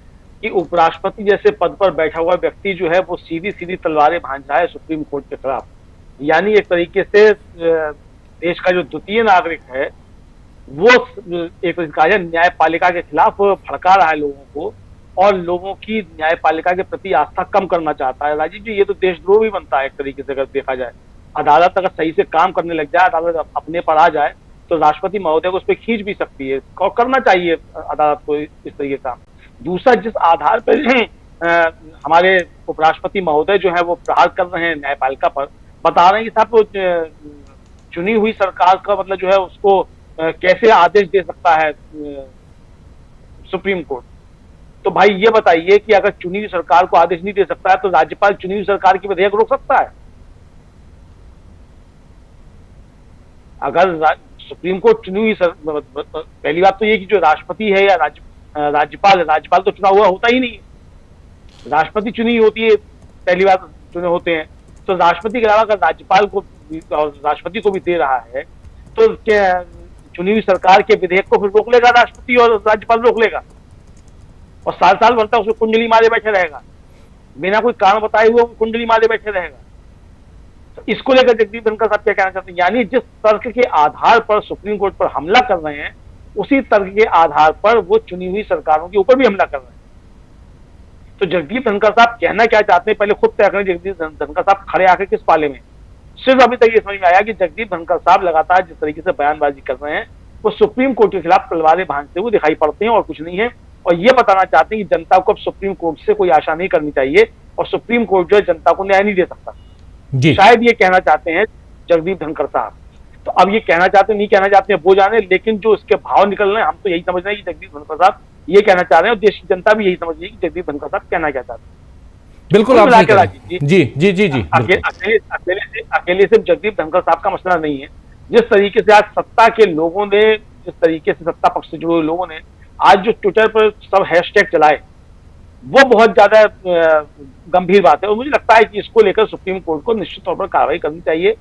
कि उपराष्ट्रपति जैसे पद पर बैठा हुआ व्यक्ति जो है वो सीधी सीधी तलवारें भांज रहा है सुप्रीम कोर्ट के खिलाफ। यानी एक तरीके से देश का जो द्वितीय नागरिक है वो एक तरीके से न्यायपालिका के खिलाफ भड़का रहा है लोगों को, और लोगों की न्यायपालिका के प्रति आस्था कम करना चाहता है। राजीव जी, ये तो देशद्रोह भी बनता है एक तरीके से, अगर देखा जाए। अदालत अगर सही से काम करने लग जाए, अदालत अपने पर आ जाए, तो राष्ट्रपति महोदय को उस पर खींच भी सकती है, और करना चाहिए अदालत को इस तरीके का। दूसरा, जिस आधार पर हमारे उपराष्ट्रपति महोदय जो है वो प्रहार कर रहे हैं न्यायपालिका पर, बता रहे हैं कि साहब चुनी हुई सरकार का मतलब जो है उसको कैसे आदेश दे सकता है सुप्रीम कोर्ट। तो भाई ये बताइए कि अगर चुनी हुई सरकार को आदेश नहीं दे सकता है तो राज्यपाल चुनी हुई सरकार की विधेयक रोक सकता है? अगर सुप्रीम कोर्ट चुनी हुई पहली बात तो ये कि जो राष्ट्रपति है या राज्यपाल तो चुना हुआ होता ही नहीं है, राष्ट्रपति चुनी होती है, पहली बार चुने होते हैं। तो राष्ट्रपति के अलावा अगर राज्यपाल को और राष्ट्रपति को भी दे रहा है तो क्या चुनी हुई सरकार के विधेयक को फिर रोक लेगा राष्ट्रपति और राज्यपाल रोक लेगा, और साल साल भर तक उसको कुंडली मारे बैठे रहेगा, बिना कोई कारण बताए हुए कुंडली मारे बैठे रहेगा। तो इसको लेकर जगदीप धनखड़ साहब क्या कहना चाहते हैं? यानी जिस तर्क के आधार पर सुप्रीम कोर्ट पर हमला कर रहे हैं, उसी तर्क के आधार पर वो चुनी हुई सरकारों के ऊपर भी हमला कर रहे हैं। तो जगदीप धनखड़ साहब कहना क्या चाहते हैं, पहले खुद तय करें। जगदीप धनखड़ साहब खड़े आकर किस पाले में? सिर्फ अभी तक ये समझ में आया कि जगदीप धनखड़ साहब लगातार जिस तरीके से बयानबाजी कर रहे हैं वो सुप्रीम कोर्ट के खिलाफ तलवारें भांजते हुए दिखाई पड़ते हैं, और कुछ नहीं है। और ये बताना चाहते हैं कि जनता को अब सुप्रीम कोर्ट से कोई आशा नहीं करनी चाहिए, और सुप्रीम कोर्ट जो है जनता को न्याय नहीं दे सकता जी। शायद ये कहना चाहते हैं जगदीप धनखड़ साहब। तो अब ये कहना चाहते हैं नहीं कहना चाहते हैं वो जाने, लेकिन जो इसके भाव निकल रहे हैं हम तो यही समझ रहे हैं कि जगदीप धनखड़ साहब ये कहना चाह रहे हैं, और देश की जनता भी यही समझ रही है कि जगदीप धनखड़ साहब कहना क्या चाहते हैं। बिल्कुल आप जी जी जी जी जी अकेले सिर्फ जगदीप धनखड़ साहब का मसला नहीं है। जिस तरीके से आज सत्ता के लोगों ने, जिस तरीके से सत्ता पक्ष से जुड़े हुए लोगों ने आज जो ट्विटर पर सब हैशटैग चलाए, वो बहुत ज्यादा गंभीर बात है, और मुझे लगता है कि इसको लेकर सुप्रीम कोर्ट को निश्चित तौर पर कार्रवाई करनी चाहिए,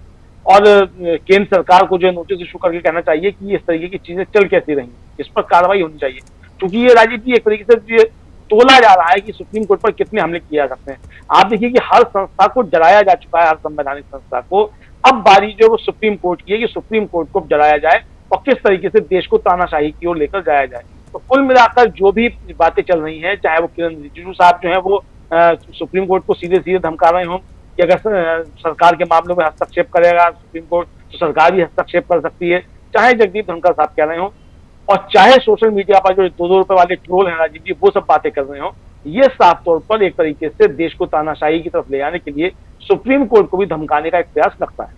और केंद्र सरकार को जो नोटिस इशू करके कहना चाहिए कि इस तरीके की चीजें चल कैसी रही, इस पर कार्रवाई होनी चाहिए। क्योंकि ये राजीव जी एक तरीके से तोला जा रहा है कि सुप्रीम कोर्ट पर कितने हमले किए जा सकते हैं। आप देखिए कि हर संस्था को डराया जा चुका है, हर संवैधानिक संस्था को। अब बारी जो वो सुप्रीम कोर्ट की है कि सुप्रीम कोर्ट को डराया जाए और किस तरीके से देश को तानाशाही की ओर लेकर जाया जाए। तो कुल मिलाकर जो भी बातें चल रही हैं, चाहे वो किरण रिजिजू साहब जो है वो सुप्रीम कोर्ट को सीधे सीधे धमका रहे हों कि अगर सरकार के मामलों में हस्तक्षेप करेगा सुप्रीम कोर्ट तो सरकार भी हस्तक्षेप कर सकती है, चाहे जगदीप धनखड़ साहब कह रहे हों, और चाहे सोशल मीडिया पर जो 2-2 रुपए वाले ट्रोल हैं राजीव जी वो सब बातें कर रहे हो, ये साफ तौर पर एक तरीके से देश को तानाशाही की तरफ ले जाने के लिए सुप्रीम कोर्ट को भी धमकाने का एक प्रयास लगता है।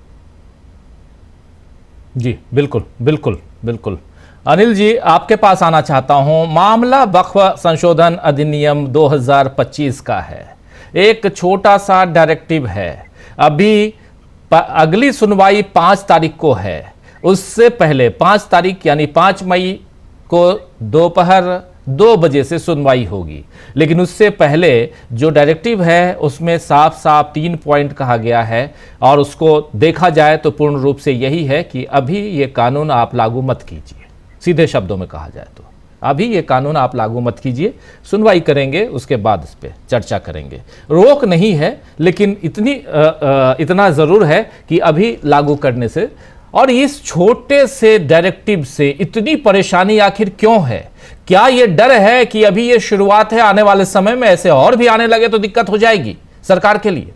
जी बिल्कुल बिल्कुल बिल्कुल। अनिल जी, आपके पास आना चाहता हूं। मामला वक्फ संशोधन अधिनियम 2025 का है। एक छोटा सा डायरेक्टिव है। अभी अगली सुनवाई 5 तारीख को है। उससे पहले 5 तारीख यानी 5 मई को दोपहर 2 बजे से सुनवाई होगी। लेकिन उससे पहले जो डायरेक्टिव है उसमें साफ साफ 3 पॉइंट कहा गया है, और उसको देखा जाए तो पूर्ण रूप से यही है कि अभी ये कानून आप लागू मत कीजिए। सीधे शब्दों में कहा जाए तो अभी ये कानून आप लागू मत कीजिए, सुनवाई करेंगे, उसके बाद इस पे चर्चा करेंगे। रोक नहीं है, लेकिन इतना जरूर है कि अभी लागू करने से, और इस छोटे से डायरेक्टिव से इतनी परेशानी आखिर क्यों है? क्या ये डर है कि अभी ये शुरुआत है, आने वाले समय में ऐसे और भी आने लगे तो दिक्कत हो जाएगी सरकार के लिए?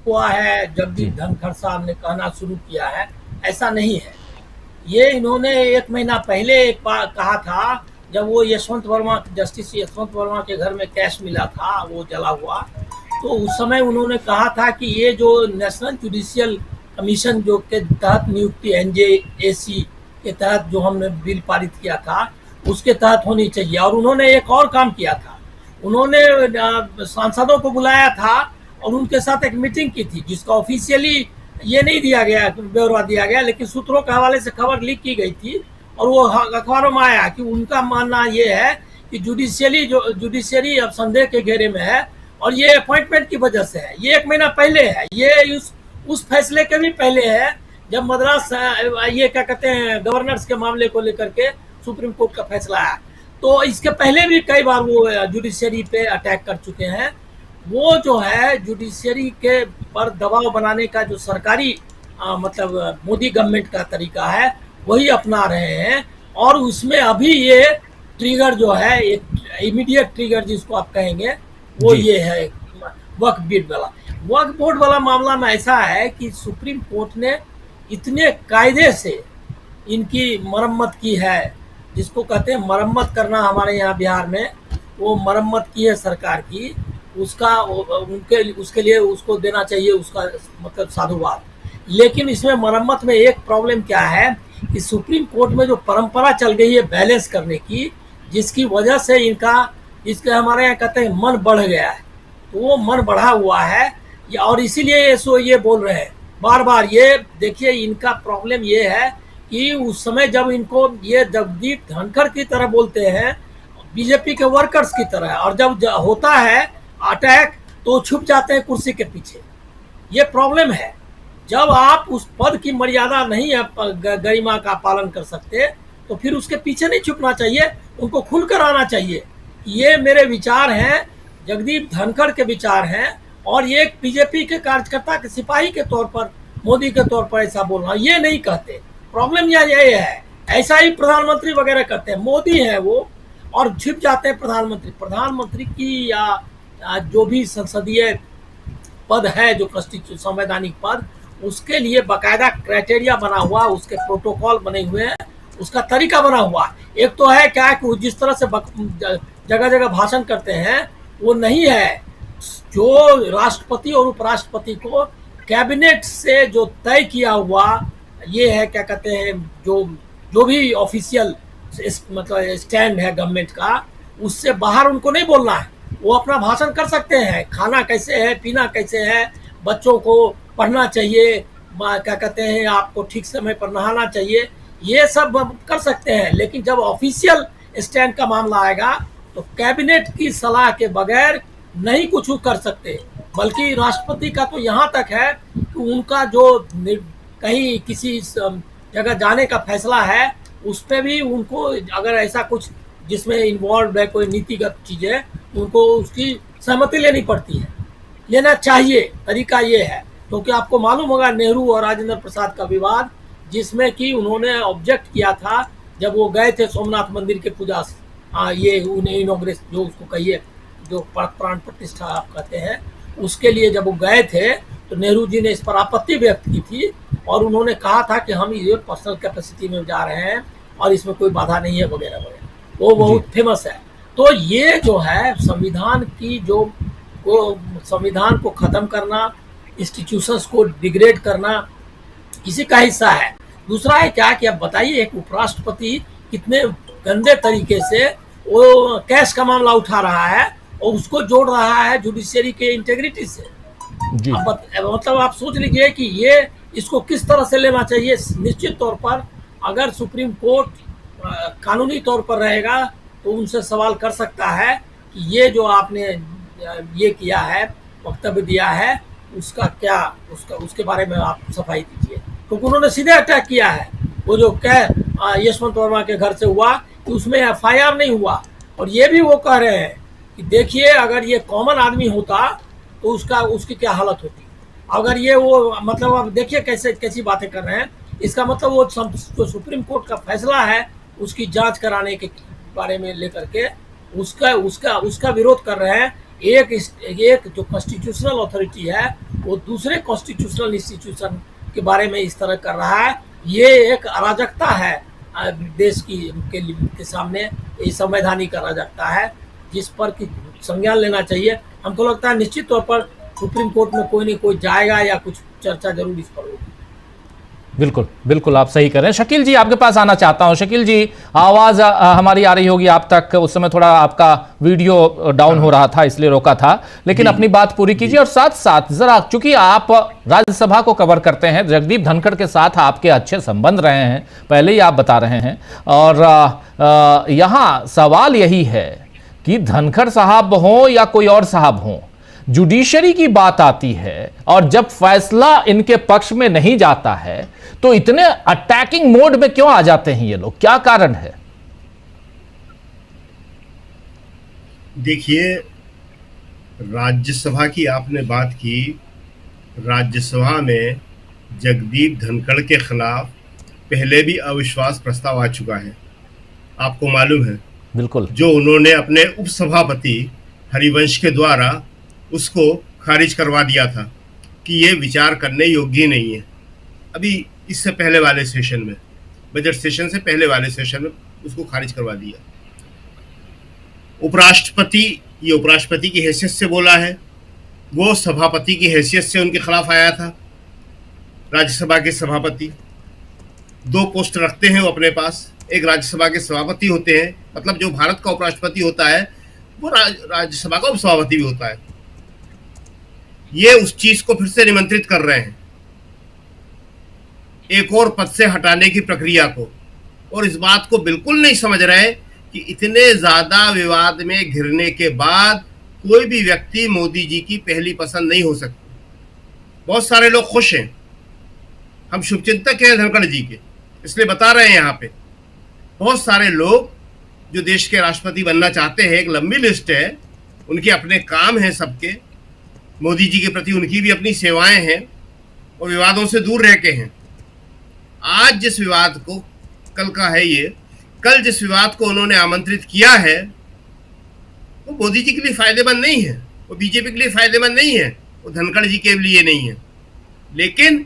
हुआ है, जगदीप धनखड़ साहब ने कहना शुरू किया है, ऐसा नहीं है। ये इन्होंने 1 महीना पहले कहा था, जब वो यशवंत वर्मा, जस्टिस यशवंत वर्मा के घर में कैश मिला था, वो जला हुआ, तो उस समय उन्होंने कहा था कि ये जो नेशनल जुडिशियल कमीशन जो के तहत नियुक्ति NJAC के तहत जो हमने बिल पारित किया था, उसके तहत होनी चाहिए। और उन्होंने एक और काम किया था, उन्होंने सांसदों को बुलाया था और उनके साथ एक मीटिंग की थी, जिसका ऑफिशियली ये नहीं दिया गया, ब्यौरा दिया गया, लेकिन सूत्रों के हवाले से खबर लीक की गई थी और वो अखबारों में आया कि उनका मानना ये है कि जुडिशियरी अब संदेह के घेरे में है, और ये अपॉइंटमेंट की वजह से है। ये 1 महीना पहले है, ये उस फैसले के भी पहले है जब मद्रास ये क्या कहते हैं गवर्नर्स के मामले को लेकर के सुप्रीम कोर्ट का फैसला आया। तो इसके पहले भी कई बार वो जुडिशियरी पे अटैक कर चुके हैं। वो जो है जुडिशियरी के पर दबाव बनाने का जो सरकारी मतलब मोदी गवर्नमेंट का तरीका है, वही अपना रहे हैं। और उसमें अभी ये ट्रिगर जो है, एक इमीडिएट ट्रिगर जिसको आप कहेंगे, वो ये है वक्फ बोर्ड वाला मामला में ऐसा है कि सुप्रीम कोर्ट ने इतने कायदे से इनकी मरम्मत की है, जिसको कहते हैं मरम्मत करना हमारे यहाँ बिहार में, वो मरम्मत की है सरकार की, उसके लिए उसको देना चाहिए उसका मतलब साधुवाद। लेकिन इसमें मरम्मत में एक प्रॉब्लम क्या है कि सुप्रीम कोर्ट में जो परंपरा चल गई है बैलेंस करने की, जिसकी वजह से इसके हमारे यहाँ कहते हैं मन बढ़ गया है, तो वो मन बढ़ा हुआ है। और इसीलिए ये बोल रहे हैं बार बार। ये देखिए, इनका प्रॉब्लम ये है कि उस समय जब इनको ये जगदीप धनखड़ की तरह बोलते हैं, बीजेपी के वर्कर्स की तरह, और जब होता है अटैक तो छुप जाते हैं कुर्सी के पीछे। ये प्रॉब्लम है। जब आप उस पद की मर्यादा नहीं है, गरिमा का पालन कर सकते, तो फिर उसके पीछे नहीं छुपना चाहिए, उनको खुलकर आना चाहिए। ये मेरे विचार हैं, जगदीप धनखड़ के विचार हैं, और ये एक बीजेपी के कार्यकर्ता के सिपाही के तौर पर, मोदी के तौर पर ऐसा बोलना, ये नहीं कहते। प्रॉब्लम ये है, ऐसा ही प्रधानमंत्री वगैरह करते हैं, मोदी है वो, और छिप जाते हैं प्रधानमंत्री की या जो भी संसदीय पद है, जो संवैधानिक पद, उसके लिए बाकायदा क्राइटेरिया बना हुआ, उसके प्रोटोकॉल बने हुए हैं, उसका तरीका बना हुआ। एक तो है क्या कि जिस तरह से जगह जगह भाषण करते हैं, वो नहीं है। जो राष्ट्रपति और उपराष्ट्रपति को कैबिनेट से जो तय किया हुआ ये है, क्या कहते हैं, जो भी ऑफिशियल मतलब स्टैंड है गवर्नमेंट का, उससे बाहर उनको नहीं बोलना है। वो अपना भाषण कर सकते हैं, खाना कैसे है, पीना कैसे है, बच्चों को पढ़ना चाहिए, क्या कहते हैं, आपको ठीक समय पर नहाना चाहिए, ये सब कर सकते हैं। लेकिन जब ऑफिशियल स्टैंड का मामला आएगा तो कैबिनेट की सलाह के बगैर नहीं कुछ कर सकते। बल्कि राष्ट्रपति का तो यहाँ तक है कि उनका जो कहीं किसी जगह जाने का फैसला है, उस पर भी उनको अगर ऐसा कुछ जिसमें इन्वॉल्व है कोई नीतिगत चीज़ें, उनको उसकी सहमति लेनी पड़ती है, लेना चाहिए। तरीका ये है, क्योंकि आपको मालूम होगा नेहरू और राजेंद्र प्रसाद का विवाद, जिसमें कि उन्होंने ऑब्जेक्ट किया था जब वो गए थे सोमनाथ मंदिर के पूजा, ये उन्हें इनॉग्रेट जो उसको कहिए, जो प्राण प्रतिष्ठा आप कहते हैं, उसके लिए जब वो गए थे तो नेहरू जी ने इस पर आपत्ति व्यक्त की थी, और उन्होंने कहा था कि हम ये पर्सनल कैपेसिटी में जा रहे हैं और इसमें कोई बाधा नहीं है वगैरह वगैरह। वो बहुत फेमस है। तो ये जो है संविधान की जो संविधान को खत्म करना, इंस्टीट्यूशंस को डिग्रेड करना, इसी का हिस्सा है। दूसरा है क्या कि अब बताइए, एक उपराष्ट्रपति कितने गंदे तरीके से वो कैश का मामला उठा रहा है और उसको जोड़ रहा है जुडिशियरी के इंटेग्रिटी से। जी मतलब आप सोच लीजिए कि ये इसको किस तरह से लेना चाहिए। निश्चित तौर पर अगर सुप्रीम कोर्ट कानूनी तौर पर रहेगा तो उनसे सवाल कर सकता है कि ये जो आपने ये किया है, वक्तव्य दिया है, उसका क्या, उसके बारे में आप सफाई दीजिए। क्योंकि उन्होंने सीधे अटैक किया है। वो जो यशवंत वर्मा के घर से हुआ कि उसमें FIR नहीं हुआ, और ये भी वो कह रहे हैं कि देखिए अगर ये कॉमन आदमी होता तो उसकी क्या हालत होती। अगर ये वो मतलब अब देखिए कैसी बातें कर रहे हैं। इसका मतलब वो जो सुप्रीम कोर्ट का फैसला है उसकी जांच कराने के बारे में लेकर के उसका विरोध कर रहे हैं। एक जो कॉन्स्टिट्यूशनल अथॉरिटी है वो दूसरे कॉन्स्टिट्यूशनल इंस्टीट्यूशन के बारे में इस तरह कर रहा है। ये एक अराजकता है देश के सामने, ये संवैधानिक अराजकता है जिस पर कि संज्ञान लेना चाहिए। हमको लगता है निश्चित तौर पर सुप्रीम कोर्ट में कोई नहीं कोई जाएगा या कुछ चर्चा जरूर इस पर होगी। बिल्कुल बिल्कुल, आप सही कर रहे हैं। शकील जी, आपके पास आना चाहता हूं। शकील जी, आवाज हमारी आ रही होगी आप तक। उस समय थोड़ा आपका वीडियो डाउन हो रहा था इसलिए रोका था, लेकिन अपनी बात पूरी कीजिए। और साथ साथ जरा, चूंकि आप राज्यसभा को कवर करते हैं, जगदीप धनखड़ के साथ आपके अच्छे संबंध रहे हैं, पहले ही आप बता रहे हैं, और यहां सवाल यही है कि धनखड़ साहब हो या कोई और साहब हो, जुडिशरी की बात आती है और जब फैसला इनके पक्ष में नहीं जाता है तो इतने अटैकिंग मोड में क्यों आ जाते हैं ये लोग? क्या कारण है? देखिए, राज्यसभा की आपने बात की। राज्यसभा में जगदीप धनखड़ के खिलाफ पहले भी अविश्वास प्रस्ताव आ चुका है, आपको मालूम है। बिल्कुल। जो उन्होंने अपने उपसभापति हरिवंश के द्वारा उसको खारिज करवा दिया था कि ये विचार करने योग्य नहीं है। अभी इससे पहले वाले सेशन में, बजट सेशन से पहले वाले सेशन में उसको खारिज करवा दिया। ये उपराष्ट्रपति की हैसियत से बोला है, वो सभापति की हैसियत से उनके खिलाफ आया था। राज्यसभा के सभापति 2 पोस्ट रखते हैं वो अपने पास। एक राज्यसभा के सभापति होते हैं, मतलब जो भारत का उपराष्ट्रपति होता है वो राज्यसभा का उपसभापति भी होता है। ये उस चीज को फिर से निमंत्रित कर रहे हैं, एक और पद से हटाने की प्रक्रिया को, और इस बात को बिल्कुल नहीं समझ रहे कि इतने ज्यादा विवाद में घिरने के बाद कोई भी व्यक्ति मोदी जी की पहली पसंद नहीं हो सकती। बहुत सारे लोग खुश हैं, हम शुभचिंतक हैं धनखड़ जी के, इसलिए बता रहे हैं यहाँ पे। बहुत सारे लोग जो देश के राष्ट्रपति बनना चाहते हैं, एक लंबी लिस्ट है, उनके अपने काम हैं सबके, मोदी जी के प्रति उनकी भी अपनी सेवाएं हैं और विवादों से दूर रह के हैं। आज जिस विवाद को, कल का है ये, कल जिस विवाद को उन्होंने आमंत्रित किया है वो मोदी जी के लिए फायदेमंद नहीं है, वो बीजेपी के लिए फायदेमंद नहीं है, वो धनखड़ जी के लिए नहीं है। लेकिन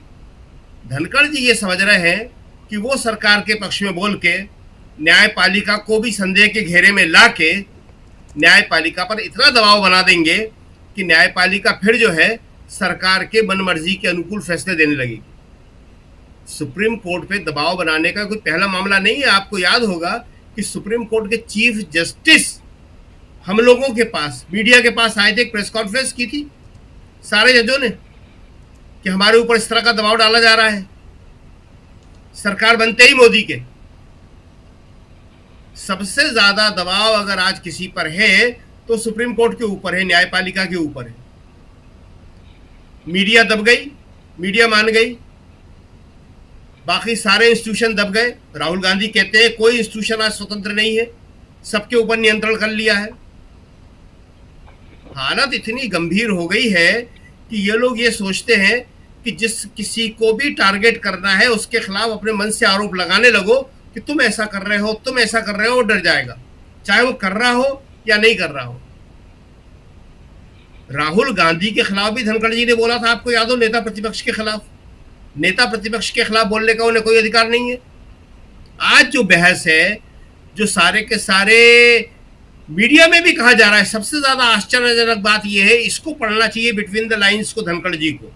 धनखड़ जी ये समझ रहे हैं कि वो सरकार के पक्ष में बोल के न्यायपालिका को भी संदेह के घेरे में ला के न्यायपालिका पर इतना दबाव बना देंगे कि न्यायपालिका फिर जो है सरकार के मनमर्जी के अनुकूल फैसले देने लगेगी। सुप्रीम कोर्ट पे दबाव बनाने का कोई पहला मामला नहीं है। आपको याद होगा कि सुप्रीम कोर्ट के चीफ जस्टिस हम लोगों के पास, मीडिया के पास आए थे, एक प्रेस कॉन्फ्रेंस की थी सारे जजों ने कि हमारे ऊपर इस तरह का दबाव डाला जा रहा है सरकार बनते ही मोदी के। सबसे ज्यादा दबाव अगर आज किसी पर है तो सुप्रीम कोर्ट के ऊपर है, न्यायपालिका के ऊपर है। मीडिया दब गई, मीडिया मान गई, बाकी सारे इंस्टीट्यूशन दब गए। राहुल गांधी कहते हैं कोई इंस्टीट्यूशन आज स्वतंत्र नहीं है, सबके ऊपर नियंत्रण कर लिया है। हालत इतनी गंभीर हो गई है कि ये लोग ये सोचते हैं कि जिस किसी को भी टारगेट करना है उसके खिलाफ अपने मन से आरोप लगाने लगो कि तुम ऐसा कर रहे हो, तुम ऐसा कर रहे हो, वो डर जाएगा, चाहे वो कर रहा हो या नहीं कर रहा हो। राहुल गांधी के खिलाफ भी धनखड़ जी ने बोला था, आपको याद हो, नेता प्रतिपक्ष के खिलाफ। नेता प्रतिपक्ष के खिलाफ बोलने का उन्हें कोई अधिकार नहीं है। आज जो बहस है जो सारे के सारे मीडिया में भी कहा जा रहा है, सबसे ज्यादा आश्चर्यजनक बात यह है, इसको पढ़ना चाहिए बिटवीन द लाइंस को धनखड़ जी को।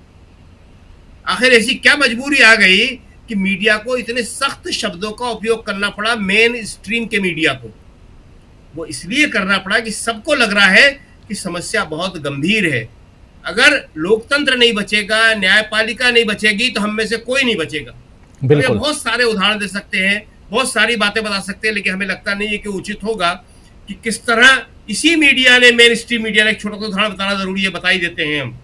आखिर ऐसी क्या मजबूरी आ गई कि मीडिया को इतने सख्त शब्दों का उपयोग करना पड़ा, मेन स्ट्रीम के मीडिया को? वो इसलिए करना पड़ा कि सबको लग रहा है कि समस्या बहुत गंभीर है। अगर लोकतंत्र नहीं बचेगा, न्यायपालिका नहीं बचेगी, तो हम में से कोई नहीं बचेगा। बिल्कुल। बहुत सारे उदाहरण दे सकते हैं, बहुत सारी बातें बता सकते हैं, लेकिन हमें लगता नहीं है कि उचित होगा कि किस तरह इसी मीडिया ने, मेन स्ट्रीम मीडिया ने, एक छोटा सा उदाहरण बताना जरूरी है, बता ही देते हैं हम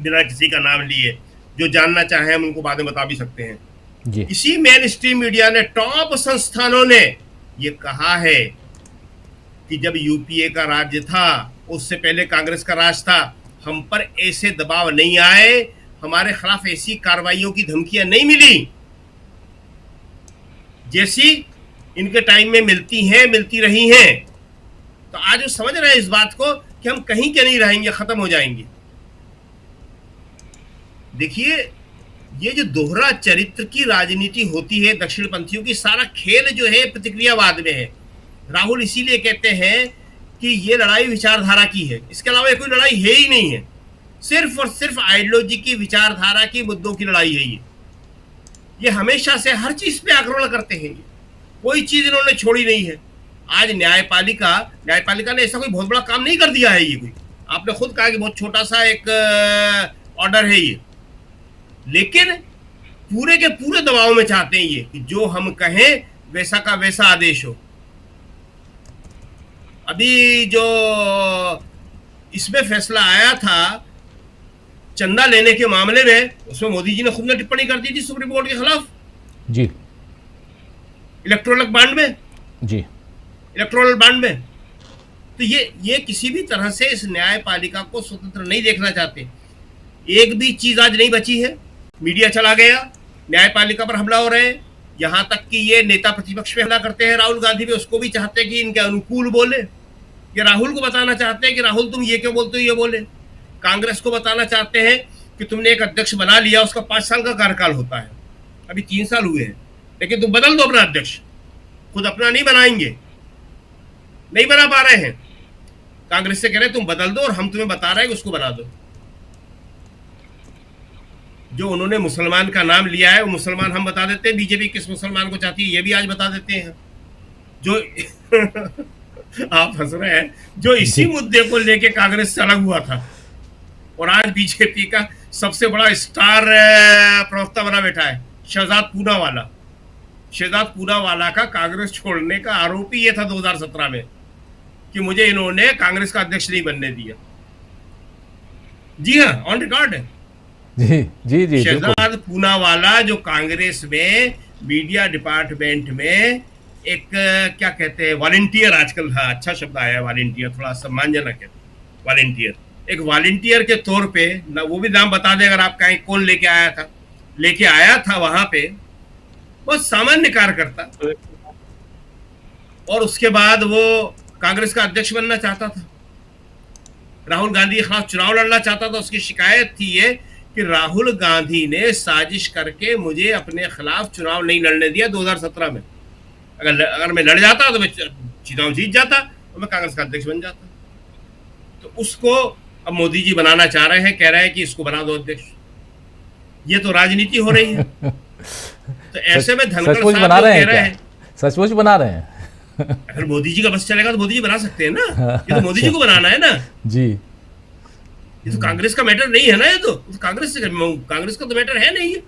बिना किसी का नाम लिए। जो जानना चाहे हम उनको बाद में बता भी सकते हैं जी। इसी मेन स्ट्रीम मीडिया ने, टॉप संस्थानों ने ये कहा है कि जब यूपीए का राज्य था, उससे पहले कांग्रेस का राज था, हम पर ऐसे दबाव नहीं आए, हमारे खिलाफ ऐसी कार्रवाइयों की धमकियां नहीं मिली जैसी इनके टाइम में मिलती हैं, मिलती रही हैं। तो आज वो समझ रहे हैं इस बात को कि हम कहीं के नहीं रहेंगे, खत्म हो जाएंगे। देखिए, ये जो दोहरा चरित्र की राजनीति होती है दक्षिण पंथियों की, सारा खेल जो है प्रतिक्रियावाद में है। राहुल इसीलिए कहते हैं कि ये लड़ाई विचारधारा की है, इसके अलावा कोई लड़ाई है ही नहीं है, सिर्फ और सिर्फ आइडियोलॉजी की, विचारधारा की, मुद्दों की लड़ाई है ये हमेशा से हर चीज पे आक्रमण करते हैं। कोई चीज इन्होंने छोड़ी नहीं है। आज न्यायपालिका ने ऐसा कोई बहुत बड़ा काम नहीं कर दिया है। ये कोई, आपने खुद कहा कि बहुत छोटा सा एक ऑर्डर है ये, लेकिन पूरे के पूरे दबाव में चाहते हैं ये कि जो हम कहें वैसा का वैसा आदेश हो। अभी जो इसमें फैसला आया था चंदा लेने के मामले में, उसमें मोदी जी ने खुद ने टिप्पणी कर दी थी सुप्रीम कोर्ट के खिलाफ जी, इलेक्टोरल बांड में जी, इलेक्टोरल बांड में। तो ये किसी भी तरह से इस न्यायपालिका को स्वतंत्र नहीं देखना चाहते। एक भी चीज आज नहीं बची है। मीडिया चला गया, न्यायपालिका पर हमला हो रहे हैं, यहां तक कि ये नेता प्रतिपक्ष पे हमला करते हैं राहुल गांधी पे, उसको भी चाहते हैं कि इनके अनुकूल बोले। ये राहुल को बताना चाहते हैं कि राहुल तुम ये क्यों बोलते हो, ये बोले। कांग्रेस को बताना चाहते हैं कि तुमने एक अध्यक्ष बना लिया, उसका 5 साल का कार्यकाल होता है, अभी 3 साल हुए हैं, लेकिन तुम बदल दो अपना अध्यक्ष। खुद अपना नहीं बनाएंगे, नहीं बना पा रहे हैं, कांग्रेस से कह रहे हैं तुम बदल दो, और हम तुम्हें बता रहे हैं कि उसको बना दो। जो उन्होंने मुसलमान का नाम लिया है, वो मुसलमान हम बता देते हैं, बीजेपी किस मुसलमान को चाहती है ये भी आज बता देते हैं। जो आप हंस रहे हैं, जो इसी मुद्दे को लेके कांग्रेस से अलग हुआ था, और आज बीजेपी का सबसे बड़ा स्टार प्रवक्ता बना बैठा है शहजाद पूनावाला। शहजाद पूनावाला का कांग्रेस छोड़ने का आरोप ही ये था 2017 में कि मुझे इन्होंने कांग्रेस का अध्यक्ष नहीं बनने दिया। जी हाँ, ऑन रिकॉर्ड है। जी जी जी, शहजाद पूनावाला जो कांग्रेस में मीडिया डिपार्टमेंट में एक क्या कहते हैं, वॉलंटियर, आजकल हाँ अच्छा शब्द आया है वॉलंटियर, थोड़ा सम्मानजनक है वॉलंटियर। एक वॉलंटियर के तौर पे ना, वो भी नाम बता दे अगर आप कहें कौन लेके आया था वहां पे, बहुत सामान्य कार्यकर्ता, और उसके बाद वो कांग्रेस का अध्यक्ष बनना चाहता था, राहुल गांधी के खिलाफ चुनाव लड़ना चाहता था। उसकी शिकायत थी ये कि राहुल गांधी ने साजिश करके मुझे अपने खिलाफ चुनाव नहीं लड़ने दिया 2017 में। अगर मैं लड़ जाता तो मैं चुनाव जीत जाता और मैं कांग्रेस का अध्यक्ष बन जाता। तो उसको अब मोदी जी बनाना चाह रहे हैं, कह रहे हैं कि इसको बना दो अध्यक्ष। ये तो राजनीति हो रही है। तो ऐसे में धनखड़ सचमुच साहब बना जो रहे कह हैं क्या? सचमुच बना रहे हैं? अगर मोदी जी का बस चलेगा तो मोदी जी बना सकते हैं ना। ये तो मोदी जी को बनाना है ना जी। ये तो कांग्रेस का मैटर नहीं है ना। ये तो कांग्रेस का तो मैटर है नहीं है।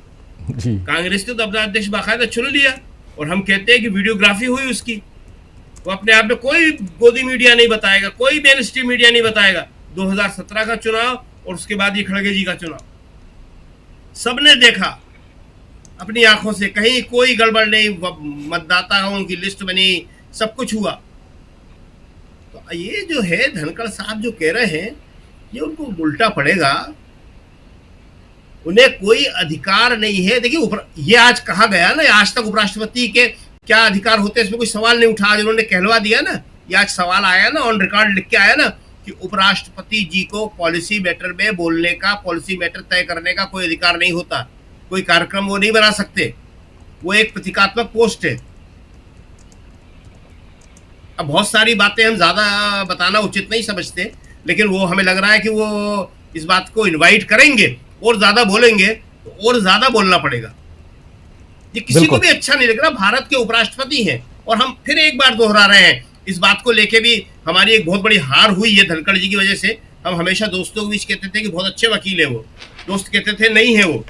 जी, कांग्रेस ने तो अपना अध्यक्ष बाकायदा चुन लिया, और हम कहते हैं कि वीडियोग्राफी हुई उसकी, वो अपने आप में कोई गोदी मीडिया नहीं बताएगा, कोई मेन स्ट्रीम मीडिया नहीं बताएगा। 2017 का चुनाव और उसके बाद ये खड़गे जी का चुनाव सबने देखा अपनी आंखों से, कहीं कोई गड़बड़ नहीं, मतदाताओं की लिस्ट बनी, सब कुछ हुआ। तो ये जो है धनखड़ साहब जो कह रहे हैं, ये उनको उल्टा पड़ेगा। उन्हें कोई अधिकार नहीं है। देखिए, ये आज कहा गया ना, आज तक उपराष्ट्रपति के क्या अधिकार होते हैं इसमें कोई सवाल नहीं उठा, जिन्होंने कहलवा दिया ना, ये आज सवाल आया ना, ऑन रिकॉर्ड लिख के आया ना कि उपराष्ट्रपति जी को पॉलिसी मैटर में बोलने का, पॉलिसी मैटर तय करने का कोई अधिकार नहीं होता, कोई कार्यक्रम वो नहीं बना सकते, वो एक प्रतीकात्मक पोस्ट है। अब बहुत सारी बातें हम ज़्यादा बताना उचित नहीं समझते, लेकिन वो हमें लग रहा है कि वो इस बात को इनवाइट करेंगे और ज़्यादा बोलेंगे तो और ज़्यादा बोलना पड़ेगा। ये किसी को भी अच्छा नहीं लग रहा। भारत के उपराष्ट्रपति हैं और हम फिर एक बार दोहरा रहे हैं, इस बात को लेके भी हमारी एक बहुत बड़ी हार हुई है धनखड़ जी की वजह से। हम हमेशा दोस्तों के बीच कहते थे कि बहुत अच्छे वकील है वो, दोस्त कहते थे नहीं है वो।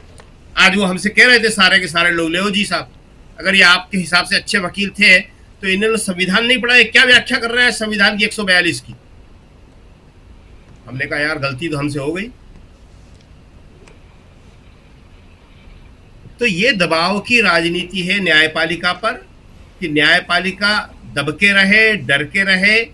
आज वो हमसे कह रहे थे सारे के सारे लोग, लेओ जी साहब, अगर ये आपके हिसाब से अच्छे वकील थे तो इन्होंने संविधान नहीं पढ़ा है, क्या व्याख्या कर रहे हैं संविधान की 142 की। हमने कहा यार गलती तो हमसे हो गई। तो ये दबाव की राजनीति है न्यायपालिका पर कि न्यायपालिका दबके रहे, डर के रहे।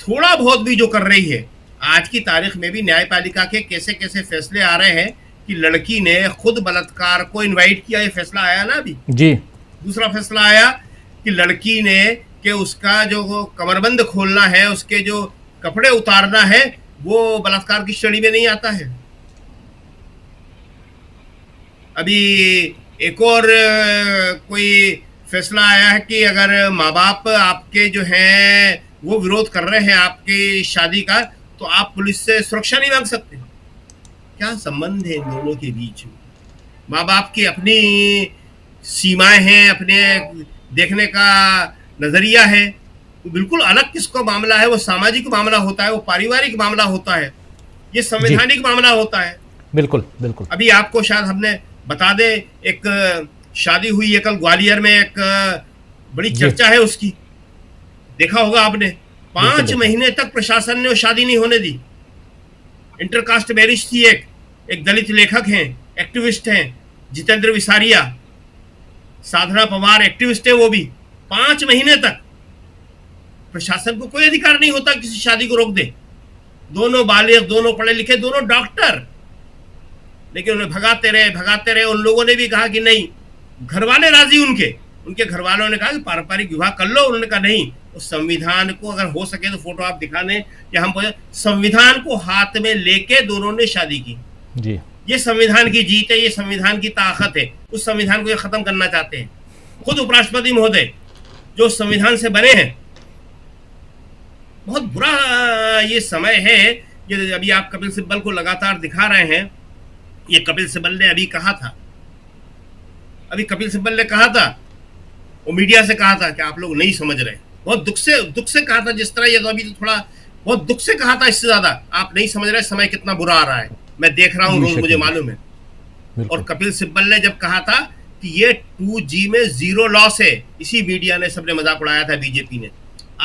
थोड़ा बहुत भी जो कर रही है, आज की तारीख में भी न्यायपालिका के कैसे कैसे फैसले आ रहे हैं कि लड़की ने खुद बलात्कार को इनवाइट किया, ये फैसला आया ना अभी जी। दूसरा फैसला आया कि लड़की ने कि उसका जो कमरबंद खोलना है, उसके जो कपड़े उतारना है, वो बलात्कार की श्रेणी में नहीं आता है। अभी एक और कोई फैसला आया है कि अगर माँ बाप आपके जो हैं वो विरोध कर रहे हैं आपकी शादी का, तो आप पुलिस से सुरक्षा नहीं मांग सकते। क्या संबंध है इन दोनों के बीच? माँ बाप की अपनी सीमाएं हैं, अपने देखने का नजरिया है, वो बिल्कुल अलग किसका मामला है। वो सामाजिक मामला होता है, वो पारिवारिक मामला होता है, ये संवैधानिक मामला होता है। बिल्कुल बिल्कुल। अभी आपको शायद हमने बता दे, एक शादी हुई है कल ग्वालियर में, एक बड़ी चर्चा है उसकी, देखा होगा आपने। 5 महीने तक प्रशासन ने वो शादी नहीं होने दी। इंटरकास्ट मैरिज थी। एक दलित लेखक हैं, एक्टिविस्ट हैं, जितेंद्र विसारिया, साधना पवार एक्टिविस्ट है वो भी। 5 महीने तक प्रशासन को कोई अधिकार नहीं होता किसी शादी को रोक दे। दोनों बालिग, दोनों पढ़े लिखे, दोनों डॉक्टर, लेकिन उन्हें भगाते रहे। उन लोगों ने भी कहा कि नहीं, घर वाले राजी, उनके घर वालों ने कहा कि पारंपरिक विवाह कर लो। उन्होंने कहा नहीं, उस संविधान को अगर हो सके तो फोटो आप दिखा दें कि हम संविधान को हाथ में लेके दोनों ने शादी की जी। ये संविधान की जीत है, ये संविधान की ताकत है। उस संविधान को ये खत्म करना चाहते हैं खुद उपराष्ट्रपति महोदय जो संविधान से बने हैं। बहुत बुरा ये समय है। ये अभी आप कपिल सिब्बल को लगातार दिखा रहे हैं। ये कपिल सिब्बल ने अभी कहा था, वो मीडिया से कहा था कि आप लोग नहीं समझ रहे। बहुत दुख से कहा था, जिस तरह ये तो अभी तो थोड़ा बहुत दुख से कहा था, इससे ज्यादा आप नहीं समझ रहे समय कितना बुरा आ रहा है। मैं देख रहा हूँ रोज, मुझे मालूम है। और कपिल सिब्बल ने जब कहा था कि ये 2G में 0 लॉस है, इसी मीडिया ने सबने मजाक उड़ाया था, बीजेपी ने।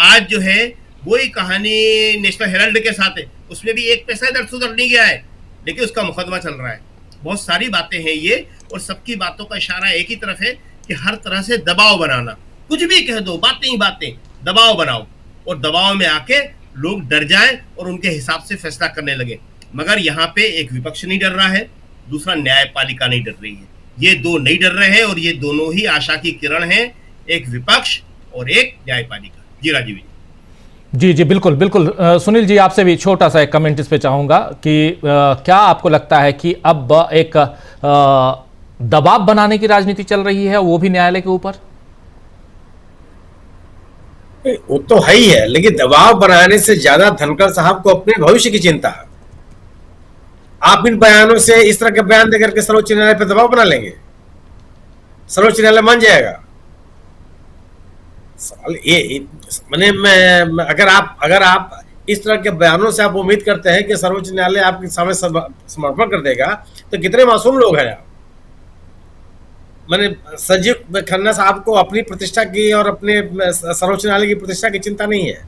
आज जो है वही कहानी नेशनल हेराल्ड के साथ है, उसमें भी 1 पैसा इधर सुधर नहीं गया है, लेकिन उसका मुकदमा चल रहा है। बहुत सारी बातें हैं ये, और सबकी बातों का इशारा एक ही तरफ है कि हर तरह से दबाव बनाना। कुछ भी कह दो, बातें ही बातें, दबाव बनाओ, और दबाव में आके लोग डर जाएं और उनके हिसाब से फैसला करने लगे। मगर यहाँ पे एक विपक्ष नहीं डर रहा है, दूसरा न्यायपालिका नहीं डर रही है। ये दो नहीं डर रहे हैं, और ये दोनों ही आशा की किरण है, एक विपक्ष और एक न्यायपालिका। जी राजीव जी, बिल्कुल बिल्कुल। सुनील जी, आपसे भी छोटा सा एक कमेंट इस पे चाहूंगा कि क्या आपको लगता है कि अब एक दबाव बनाने की राजनीति चल रही है, वो भी न्यायालय के ऊपर? वो तो है ही है, लेकिन दबाव बनाने से ज्यादा धनखड़ साहब को अपने भविष्य की चिंता है। आप इन बयानों से, इस तरह के बयान देकर के सर्वोच्च न्यायालय पर दबाव बना लेंगे, सर्वोच्च न्यायालय मान जाएगा। सवाल ये मैंने अगर आप इस तरह के बयानों से आप उम्मीद करते हैं कि सर्वोच्च न्यायालय आपके सामने समर्पण कर देगा, तो कितने मासूम लोग हैं आप। मैंने संजीव खन्ना साहब को अपनी प्रतिष्ठा की और अपने सर्वोच्च न्यायालय की प्रतिष्ठा की चिंता नहीं है।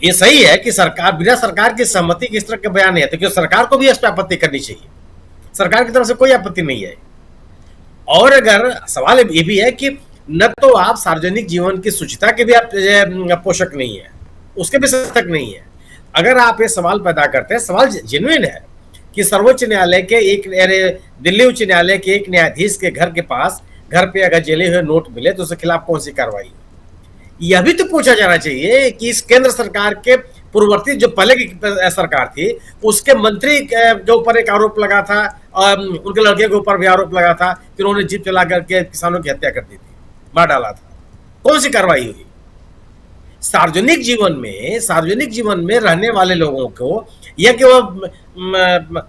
ये सही है कि सरकार बिना सरकार की सहमति की इस तरह के बयान है, तो क्यों सरकार को भी इस पर आपत्ति करनी चाहिए। सरकार की तरफ से कोई आपत्ति नहीं है। और अगर सवाल ये भी है कि न तो आप सार्वजनिक जीवन की शुचिता के भी आप पोषक नहीं है, उसके भी सतर्क नहीं है। अगर आप ये सवाल पैदा करते हैं, सवाल जेन्युइन है कि सर्वोच्च न्यायालय के दिल्ली उच्च न्यायालय के एक न्यायाधीश के घर के पास, घर पे अगर जले हुए नोट मिले तो उसके खिलाफ कौन सी कार्रवाई? यह भी तो पूछा जाना चाहिए कि इस केंद्र सरकार के पूर्ववर्ती जो पहले की सरकार थी, उसके मंत्री के ऊपर एक आरोप लगा था, उनके लड़के के ऊपर भी आरोप लगा था कि उन्होंने जीप चला करके किसानों की हत्या कर दी थी, मार डाला था। कौन सी कार्रवाई हुई? सार्वजनिक जीवन में रहने वाले लोगों को यह कि वो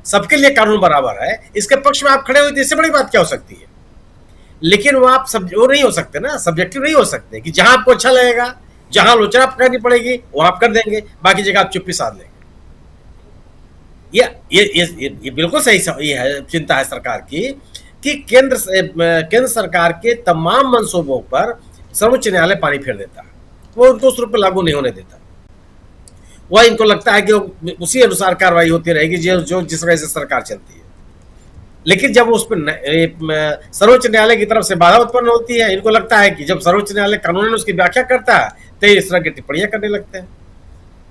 सबके लिए कानून बराबर है, इसके पक्ष में आप खड़े हुए, इससे बड़ी बात क्या हो सकती है? लेकिन वो आप सब वो नहीं हो सकते ना, सब्जेक्टिव नहीं हो सकते कि जहां आपको अच्छा लगेगा, जहां आलोचना करनी पड़ेगी वो आप कर देंगे, बाकी जगह आप चुप्पी साध लेंगे। ये बिल्कुल सही ये है, चिंता है सरकार की कि केंद्र सरकार के तमाम मंसूबों पर सर्वोच्च न्यायालय पानी फेर देता है, वो उनको उस रूप में लागू नहीं होने देता। वह इनको लगता है कि उसी अनुसार कार्रवाई होती रहेगी जो जिस वजह से सरकार चलती है। लेकिन जब उस पर सर्वोच्च न्यायालय की तरफ से बाधा उत्पन्न होती है, इनको लगता है कि जब सर्वोच्च न्यायालय कानून उसकी व्याख्या करता है तो इस तरह की टिप्पणियां करने लगते हैं।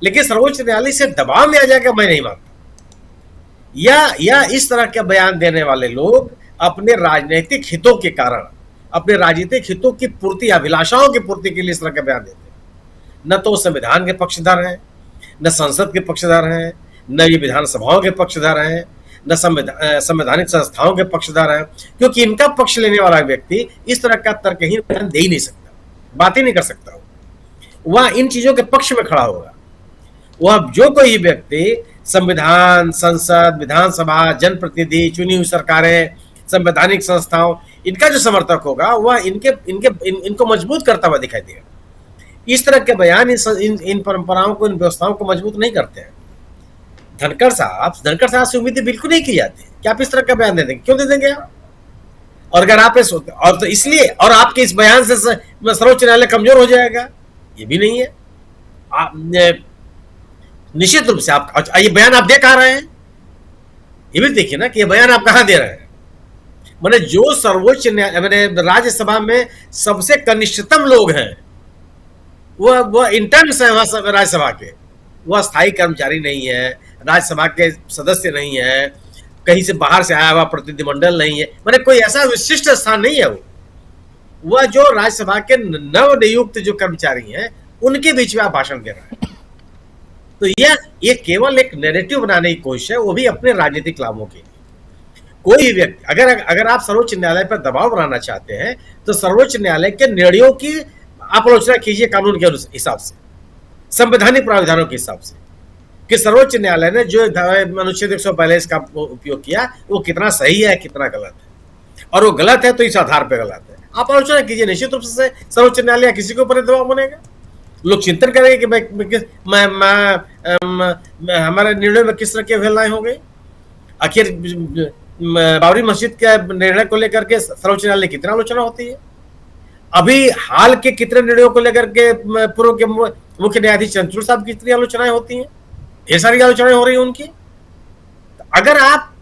लेकिन सर्वोच्च न्यायालय से दबाव में आ जाएगा, मैं नहीं मानता। या इस तरह के बयान देने वाले लोग अपने राजनीतिक हितों के कारण, अपने राजनीतिक हितों की पूर्ति, अभिलाषाओं की पूर्ति के लिए इस तरह के बयान देते हैं। न तो संविधान के पक्षधर हैं, न संसद के पक्षधर हैं, न ये विधानसभाओं के पक्षधर हैं, न संवैधानिक संस्थाओं के पक्षधर हैं, क्योंकि इनका पक्ष लेने वाला व्यक्ति इस तरह का तर्कहीन बयान दे ही नहीं सकता, बात ही नहीं कर सकता। वह इन चीजों के पक्ष में खड़ा होगा। वह जो कोई व्यक्ति संविधान, संसद, विधानसभा, जनप्रतिनिधि, चुनी हुई सरकारें, संवैधानिक संस्थाओं, इनका जो समर्थक होगा वह इनको मजबूत करता हुआ दिखाई देगा। इस तरह के बयान इन परंपराओं को, इन व्यवस्थाओं को मजबूत नहीं करते हैं। धनखड़ साहब से उम्मीदें बिल्कुल नहीं की जाती कि आप इस तरह का बयान दे देंगे, क्यों दे देंगे आप? और अगर आप और तो इसलिए, और आपके इस बयान से सर्वोच्च न्यायालय कमजोर हो जाएगा, ये भी नहीं है। निश्चित रूप से आप ये बयान आप दे कहां रहे हैं, ये भी देखिए ना कि ये बयान आप कहां दे रहे हैं। मैंने जो सर्वोच्च न्यायालय, मैंने राज्यसभा में सबसे कनिष्ठतम लोग हैं, वह इंटर्न्स हैं वहां राज्यसभा के, वह स्थायी कर्मचारी नहीं है, राज्यसभा के सदस्य नहीं है, कहीं से बाहर से आया हुआ प्रतिनिधिमंडल नहीं है, मैंने कोई ऐसा विशिष्ट स्थान नहीं है। वह जो राज्यसभा के नवनियुक्त जो कर्मचारी हैं उनके बीच में आप भाषण दे रहे हैं। तो यह केवल एक नैरेटिव बनाने की कोशिश है, वो भी अपने राजनीतिक लाभों के लिए। कोई व्यक्ति अगर आप सर्वोच्च न्यायालय पर दबाव बनाना चाहते हैं तो सर्वोच्च न्यायालय के निर्णयों की आप आलोचना कीजिए कानून के हिसाब से, संवैधानिक प्रावधानों के हिसाब से, कि सर्वोच्च न्यायालय ने जो अनुच्छेद 142 का उपयोग किया वो कितना सही है, कितना गलत है, और वो गलत है तो इस आधार पर गलत है। आप आलोचना कीजिए, निश्चित रूप से सर्वोच्च न्यायालय किसी के ऊपर दबाव बनेगा। लोग चिंतन करेंगे कि हमारे निर्णय में किस तरह की अवहेलनाएं हो गई। आखिर बाबरी मस्जिद के निर्णय को लेकर के सर्वोच्च न्यायालय कितना आलोचना होती है। अभी हाल के कितने निर्णयों को लेकर के पूर्व के मुख्य न्यायाधीश चंद्रचूड़ साहब की कितनी आलोचनाएं होती हैं, ये सारी आलोचनाएं हो रही हैं उनकी। अगर आप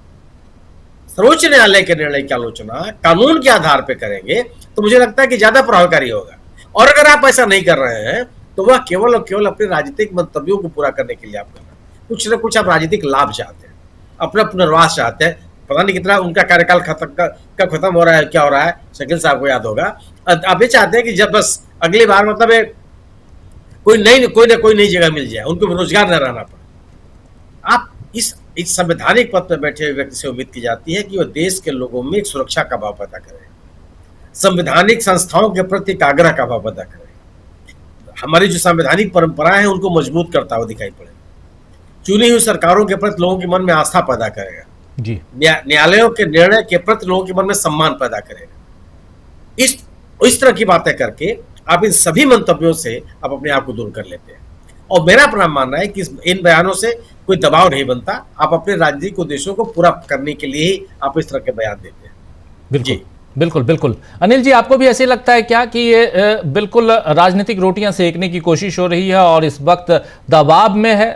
सर्वोच्च न्यायालय के निर्णय की आलोचना कानून के आधार पर करेंगे तो मुझे लगता है कि ज्यादा प्रभावकारी होगा। और अगर आप ऐसा नहीं कर रहे हैं तो वह केवल और केवल अपने राजनीतिक मंतव्यों को पूरा करने के लिए आप कर रहे हैं। कुछ न कुछ आप राजनीतिक लाभ चाहते हैं, अपना पुनर्वास चाहते हैं। पता नहीं कितना उनका कार्यकाल कब खत्म हो रहा है, क्या हो रहा है, शकील साहब को याद होगा। आप ये चाहते हैं कि जब बस अगली बार मतलब कोई ना कोई नई जगह मिल जाए, उनको रोजगार न रहना पड़े। आप इस संवैधानिक पद पर बैठे हुए व्यक्ति से उम्मीद की जाती है कि वह देश के लोगों में एक सुरक्षा का भाव पैदा करे, संवैधानिक संस्थाओं के प्रति एक आग्रह का भाव पैदा करे, हमारी जो संवैधानिक परंपराएं हैं उनको मजबूत करता हुआ दिखाई पड़े, चुनी हुई सरकारों के प्रति लोगों के मन में आस्था पैदा करेगा जी, न्यायालयों के निर्णय के प्रति लोगों के मन में सम्मान पैदा करेगा। इस तरह की बातें करके आप इन सभी मंतव्यों से आप अपने आप को दूर कर लेते हैं। और मेरा अपना मानना है कि इन बयानों से कोई दबाव नहीं बनता, आप अपने राजनीतिक उद्देश्यों को पूरा करने के लिए ही आप इस तरह के बयान देते हैं। बिल्कुल बिल्कुल बिल्कुल। अनिल जी, आपको भी ऐसे लगता है क्या कि ये बिल्कुल राजनीतिक रोटियां सेकने की कोशिश हो रही है और इस वक्त दबाव में है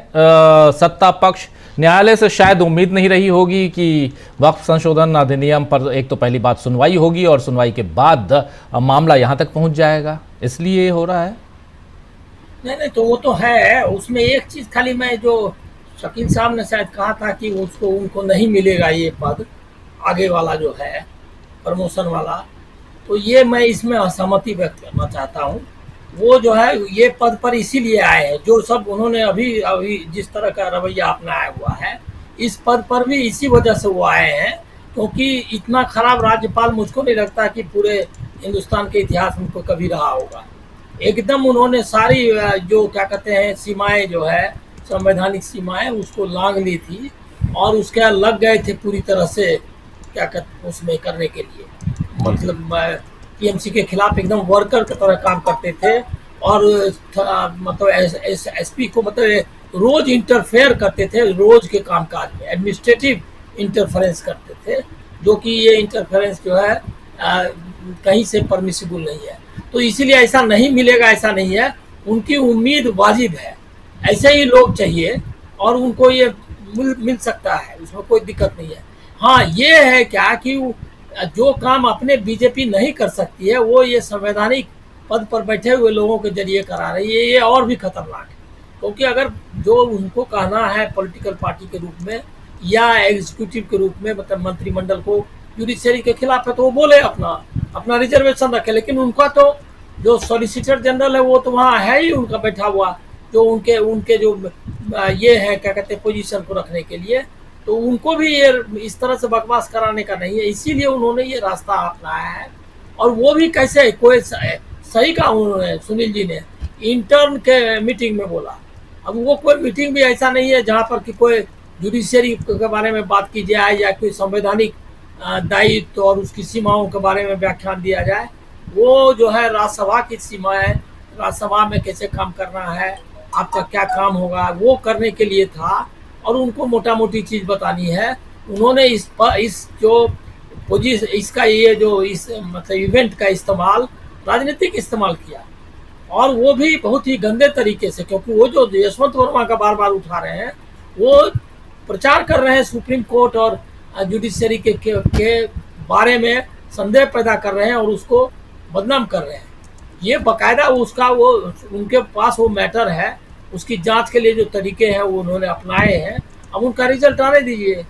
सत्ता पक्ष? न्यायालय से शायद उम्मीद नहीं रही होगी कि वक्फ संशोधन अधिनियम पर एक तो पहली बात सुनवाई होगी और सुनवाई के बाद मामला यहां तक पहुंच जाएगा, इसलिए हो रहा है। नहीं तो वो तो है। उसमें एक चीज खाली, मैं जो शकील साहब ने शायद कहा था कि उनको नहीं मिलेगा ये पद आगे वाला जो है प्रमोशन वाला, तो ये मैं इसमें असहमति व्यक्त करना चाहता हूँ। वो जो है ये पद पर इसीलिए आए हैं, जो सब उन्होंने अभी जिस तरह का रवैया अपनाया हुआ है, इस पद पर भी इसी वजह से वो आए हैं, क्योंकि इतना खराब राज्यपाल मुझको नहीं लगता कि पूरे हिंदुस्तान के इतिहास में कोई कभी रहा होगा। एकदम उन्होंने सारी जो क्या कहते हैं सीमाएं जो है संवैधानिक सीमाएं उसको लांघ ली थी और उसके लग गए थे पूरी तरह से क्या कहते उसमें करने के लिए, मतलब टीएमसी के खिलाफ एकदम वर्कर की तरह काम करते थे और मतलब एसपी को मतलब रोज इंटरफेयर करते थे रोज के कामकाज में, एडमिनिस्ट्रेटिव इंटरफेरेंस करते थे, जो कि ये इंटरफेरेंस जो है कहीं से परमिसिबल नहीं है। तो इसीलिए ऐसा नहीं मिलेगा ऐसा नहीं है, उनकी उम्मीद वाजिब है, ऐसे ही लोग चाहिए और उनको ये मिल सकता है, उसमें कोई दिक्कत नहीं है। हाँ ये है क्या कि जो काम अपने बीजेपी नहीं कर सकती है वो ये संवैधानिक पद पर बैठे हुए लोगों के जरिए करा रही है, ये और भी खतरनाक है। क्योंकि अगर जो उनको कहना है पॉलिटिकल पार्टी के रूप में या एग्जीक्यूटिव के रूप में मतलब मंत्रिमंडल को जुडिशरी के खिलाफ है तो वो बोले अपना रिजर्वेशन रखे, लेकिन उनका तो जो सॉलिसिटर जनरल है वो तो वहाँ है ही उनका बैठा हुआ, जो उनके जो ये है क्या कहते हैं पोजीशन को रखने के लिए, तो उनको भी ये इस तरह से बकवास कराने का नहीं है, इसीलिए उन्होंने ये रास्ता अपनाया है। और वो भी कैसे कोई सही कहा उन्होंने, सुनील जी ने इंटर्न के मीटिंग में बोला। अब वो कोई मीटिंग भी ऐसा नहीं है जहाँ पर कि कोई जुडिशरी के बारे में बात की जाए या कोई संवैधानिक दायित्व और उसकी सीमाओं के बारे में व्याख्यान दिया जाए। वो जो है राज्यसभा की सीमाएं, राज्यसभा में कैसे काम करना है, आपका क्या काम होगा, वो करने के लिए था और उनको मोटा मोटी चीज़ बतानी है। उन्होंने इस जो पोजीशन इसका ये जो इस मतलब इवेंट का इस्तेमाल राजनीतिक इस्तेमाल किया और वो भी बहुत ही गंदे तरीके से, क्योंकि वो जो यशवंत वर्मा का बार बार उठा रहे हैं वो प्रचार कर रहे हैं सुप्रीम कोर्ट और जुडिशरी के बारे में संदेह पैदा कर रहे हैं और उसको बदनाम कर रहे हैं। ये बाकायदा उसका वो उनके पास वो मैटर है, उसकी जांच के लिए जो तरीके हैं वो उन्होंने अपनाए हैं। अब उनका रिजल्ट आने दीजिए,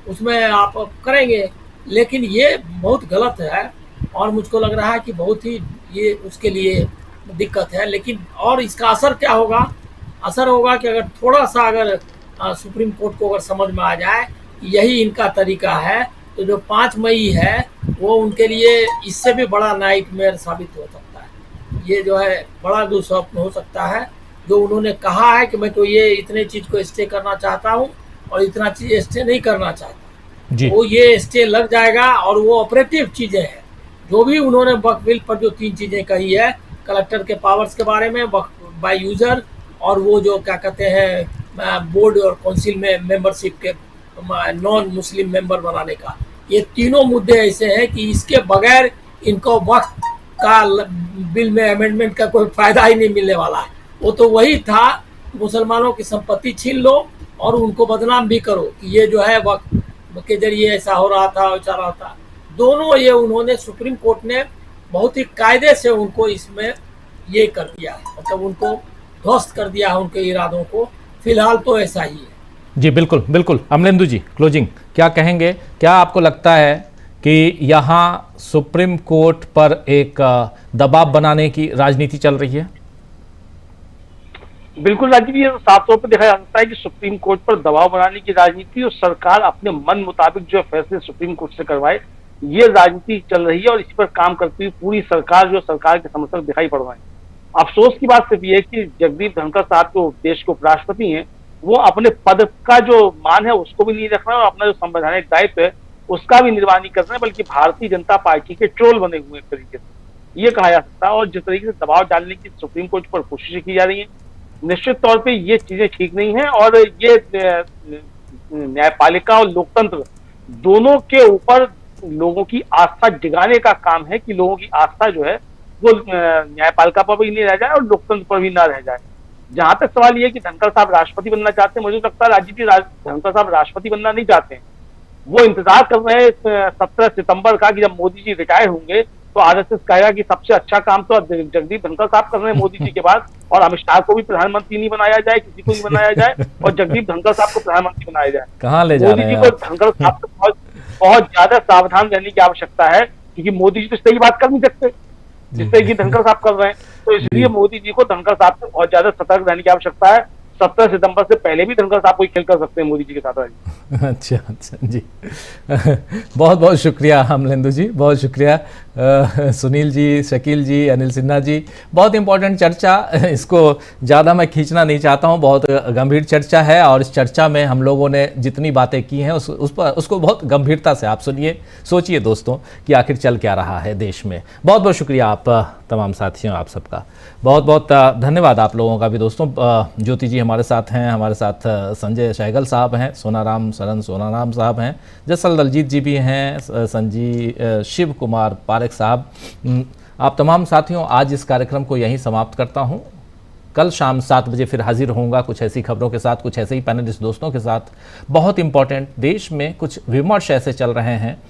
उसमें आप करेंगे, लेकिन ये बहुत गलत है और मुझको लग रहा है कि बहुत ही ये उसके लिए दिक्कत है। लेकिन और इसका असर क्या होगा? असर होगा कि अगर थोड़ा सा अगर सुप्रीम कोर्ट को अगर समझ में आ जाए कि यही इनका तरीका है तो जो 5 मई है वो उनके लिए इससे भी बड़ा नाइटमेयर साबित हो सकता है। ये जो है बड़ा दुस्वप्न हो सकता है। जो उन्होंने कहा है कि मैं तो ये इतने चीज़ को स्टे करना चाहता हूँ और इतना चीज़ स्टे नहीं करना चाहता जी। वो ये स्टे लग जाएगा और वो ऑपरेटिव चीज़ें हैं जो भी उन्होंने वक्फ बिल पर जो 3 चीज़ें कही है, कलेक्टर के पावर्स के बारे में, वक्फ बाय यूजर और वो जो क्या कहते हैं बोर्ड और काउंसिल में मेंबरशिप के नॉन मुस्लिम मेंबर बनाने का, ये तीनों मुद्दे ऐसे हैं कि इसके बगैर इनको वक्फ का बिल में अमेंडमेंट का कोई फायदा ही नहीं मिलने वाला है। वो तो वही था मुसलमानों की संपत्ति छीन लो और उनको बदनाम भी करो कि ये जो है वक्फ के जरिए ऐसा हो रहा था वैसा रहा था। दोनों ये उन्होंने सुप्रीम कोर्ट ने बहुत ही कायदे से उनको इसमें ये कर दिया है, मतलब उनको ध्वस्त कर दिया है उनके इरादों को। फिलहाल तो ऐसा ही है। जी बिल्कुल बिल्कुल। अमलेंदु जी क्लोजिंग क्या कहेंगे? क्या आपको लगता है कि यहाँ सुप्रीम कोर्ट पर एक दबाव बनाने की राजनीति चल रही है? बिल्कुल राजीव, ये साफ तौर पर देखा जा सकता है कि सुप्रीम कोर्ट पर दबाव बनाने की राजनीति और सरकार अपने मन मुताबिक जो फैसले सुप्रीम कोर्ट से करवाए, ये राजनीति चल रही है और इस पर काम करती हुई पूरी सरकार जो सरकार के समर्थक दिखाई पड़ रहे हैं। अफसोस की बात सिर्फ ये है कि जगदीप धनखड़ साहब जो देश के उपराष्ट्रपति हैं वो अपने पद का जो मान है उसको भी नहीं रख रहे हैं और अपना जो संवैधानिक दायित्व है उसका भी निर्वाह नहीं कर रहे हैं, बल्कि भारतीय जनता पार्टी के ट्रोल बने हुए एक तरीके से ये कहा जा सकता है। और जिस तरीके से दबाव डालने की सुप्रीम कोर्ट पर कोशिशें की जा रही है, निश्चित तौर पे ये चीजें ठीक नहीं है और ये न्यायपालिका और लोकतंत्र दोनों के ऊपर लोगों की आस्था जगाने का काम है कि लोगों की आस्था जो है वो न्यायपालिका पर भी नहीं रह जाए और लोकतंत्र पर भी ना रह जाए। जहां तक सवाल ये है कि धनखड़ साहब राष्ट्रपति बनना चाहते हैं, मुझे लगता है राजीव जी धनखड़ साहब राष्ट्रपति बनना नहीं चाहते हैं। वो इंतजार कर रहे हैं 17 सितंबर का कि जब मोदी जी रिटायर होंगे तो आरएसएस कहेगा कि सबसे अच्छा काम तो जगदीप धनखड़ साहब कर रहे हैं मोदी जी के बाद, और अमित शाह को भी प्रधानमंत्री नहीं बनाया जाए, किसी को नहीं बनाया जाए और जगदीप धनखड़ साहब को प्रधानमंत्री बनाया जाए। कहाँ ले जा मोदी रहे जी हैं को आप? धनखड़ साहब से बहुत ज्यादा सावधान रहने की आवश्यकता है, क्योंकि मोदी जी तो सही बात कर नहीं सकते जिस तरह की धनखड़ साहब कर रहे हैं। तो इसलिए मोदी जी को धनखड़ साहब से बहुत ज्यादा सतर्क रहने की आवश्यकता है। 17 सितंबर से पहले भी धनखड़ साहब कोई खेल कर सकते हैं मोदी जी के साथ। अच्छा अच्छा जी बहुत बहुत शुक्रिया अमलेंदु जी, बहुत शुक्रिया सुनील जी, शकील जी, अनिल सिन्हा जी। बहुत इंपॉर्टेंट चर्चा, इसको ज़्यादा मैं खींचना नहीं चाहता हूँ, बहुत गंभीर चर्चा है और इस चर्चा में हम लोगों ने जितनी बातें की हैं उसको बहुत गंभीरता से आप सुनिए, सोचिए दोस्तों कि आखिर चल क्या रहा है देश में। बहुत बहुत शुक्रिया आप तमाम साथियों, आप सबका बहुत बहुत धन्यवाद आप लोगों का भी दोस्तों। ज्योति जी हमारे साथ हैं, हमारे साथ संजय सहगल साहब हैं, सोनाराम साहब हैं, जसल दलजीत जी भी हैं, शिव कुमार पारेख साहब। आप तमाम साथियों, आज इस कार्यक्रम को यहीं समाप्त करता हूं। कल शाम 7 बजे फिर हाजिर होऊंगा कुछ ऐसी खबरों के साथ, कुछ ऐसे ही पैनलिस्ट दोस्तों के साथ। बहुत इंपॉर्टेंट, देश में कुछ विमर्श ऐसे चल रहे हैं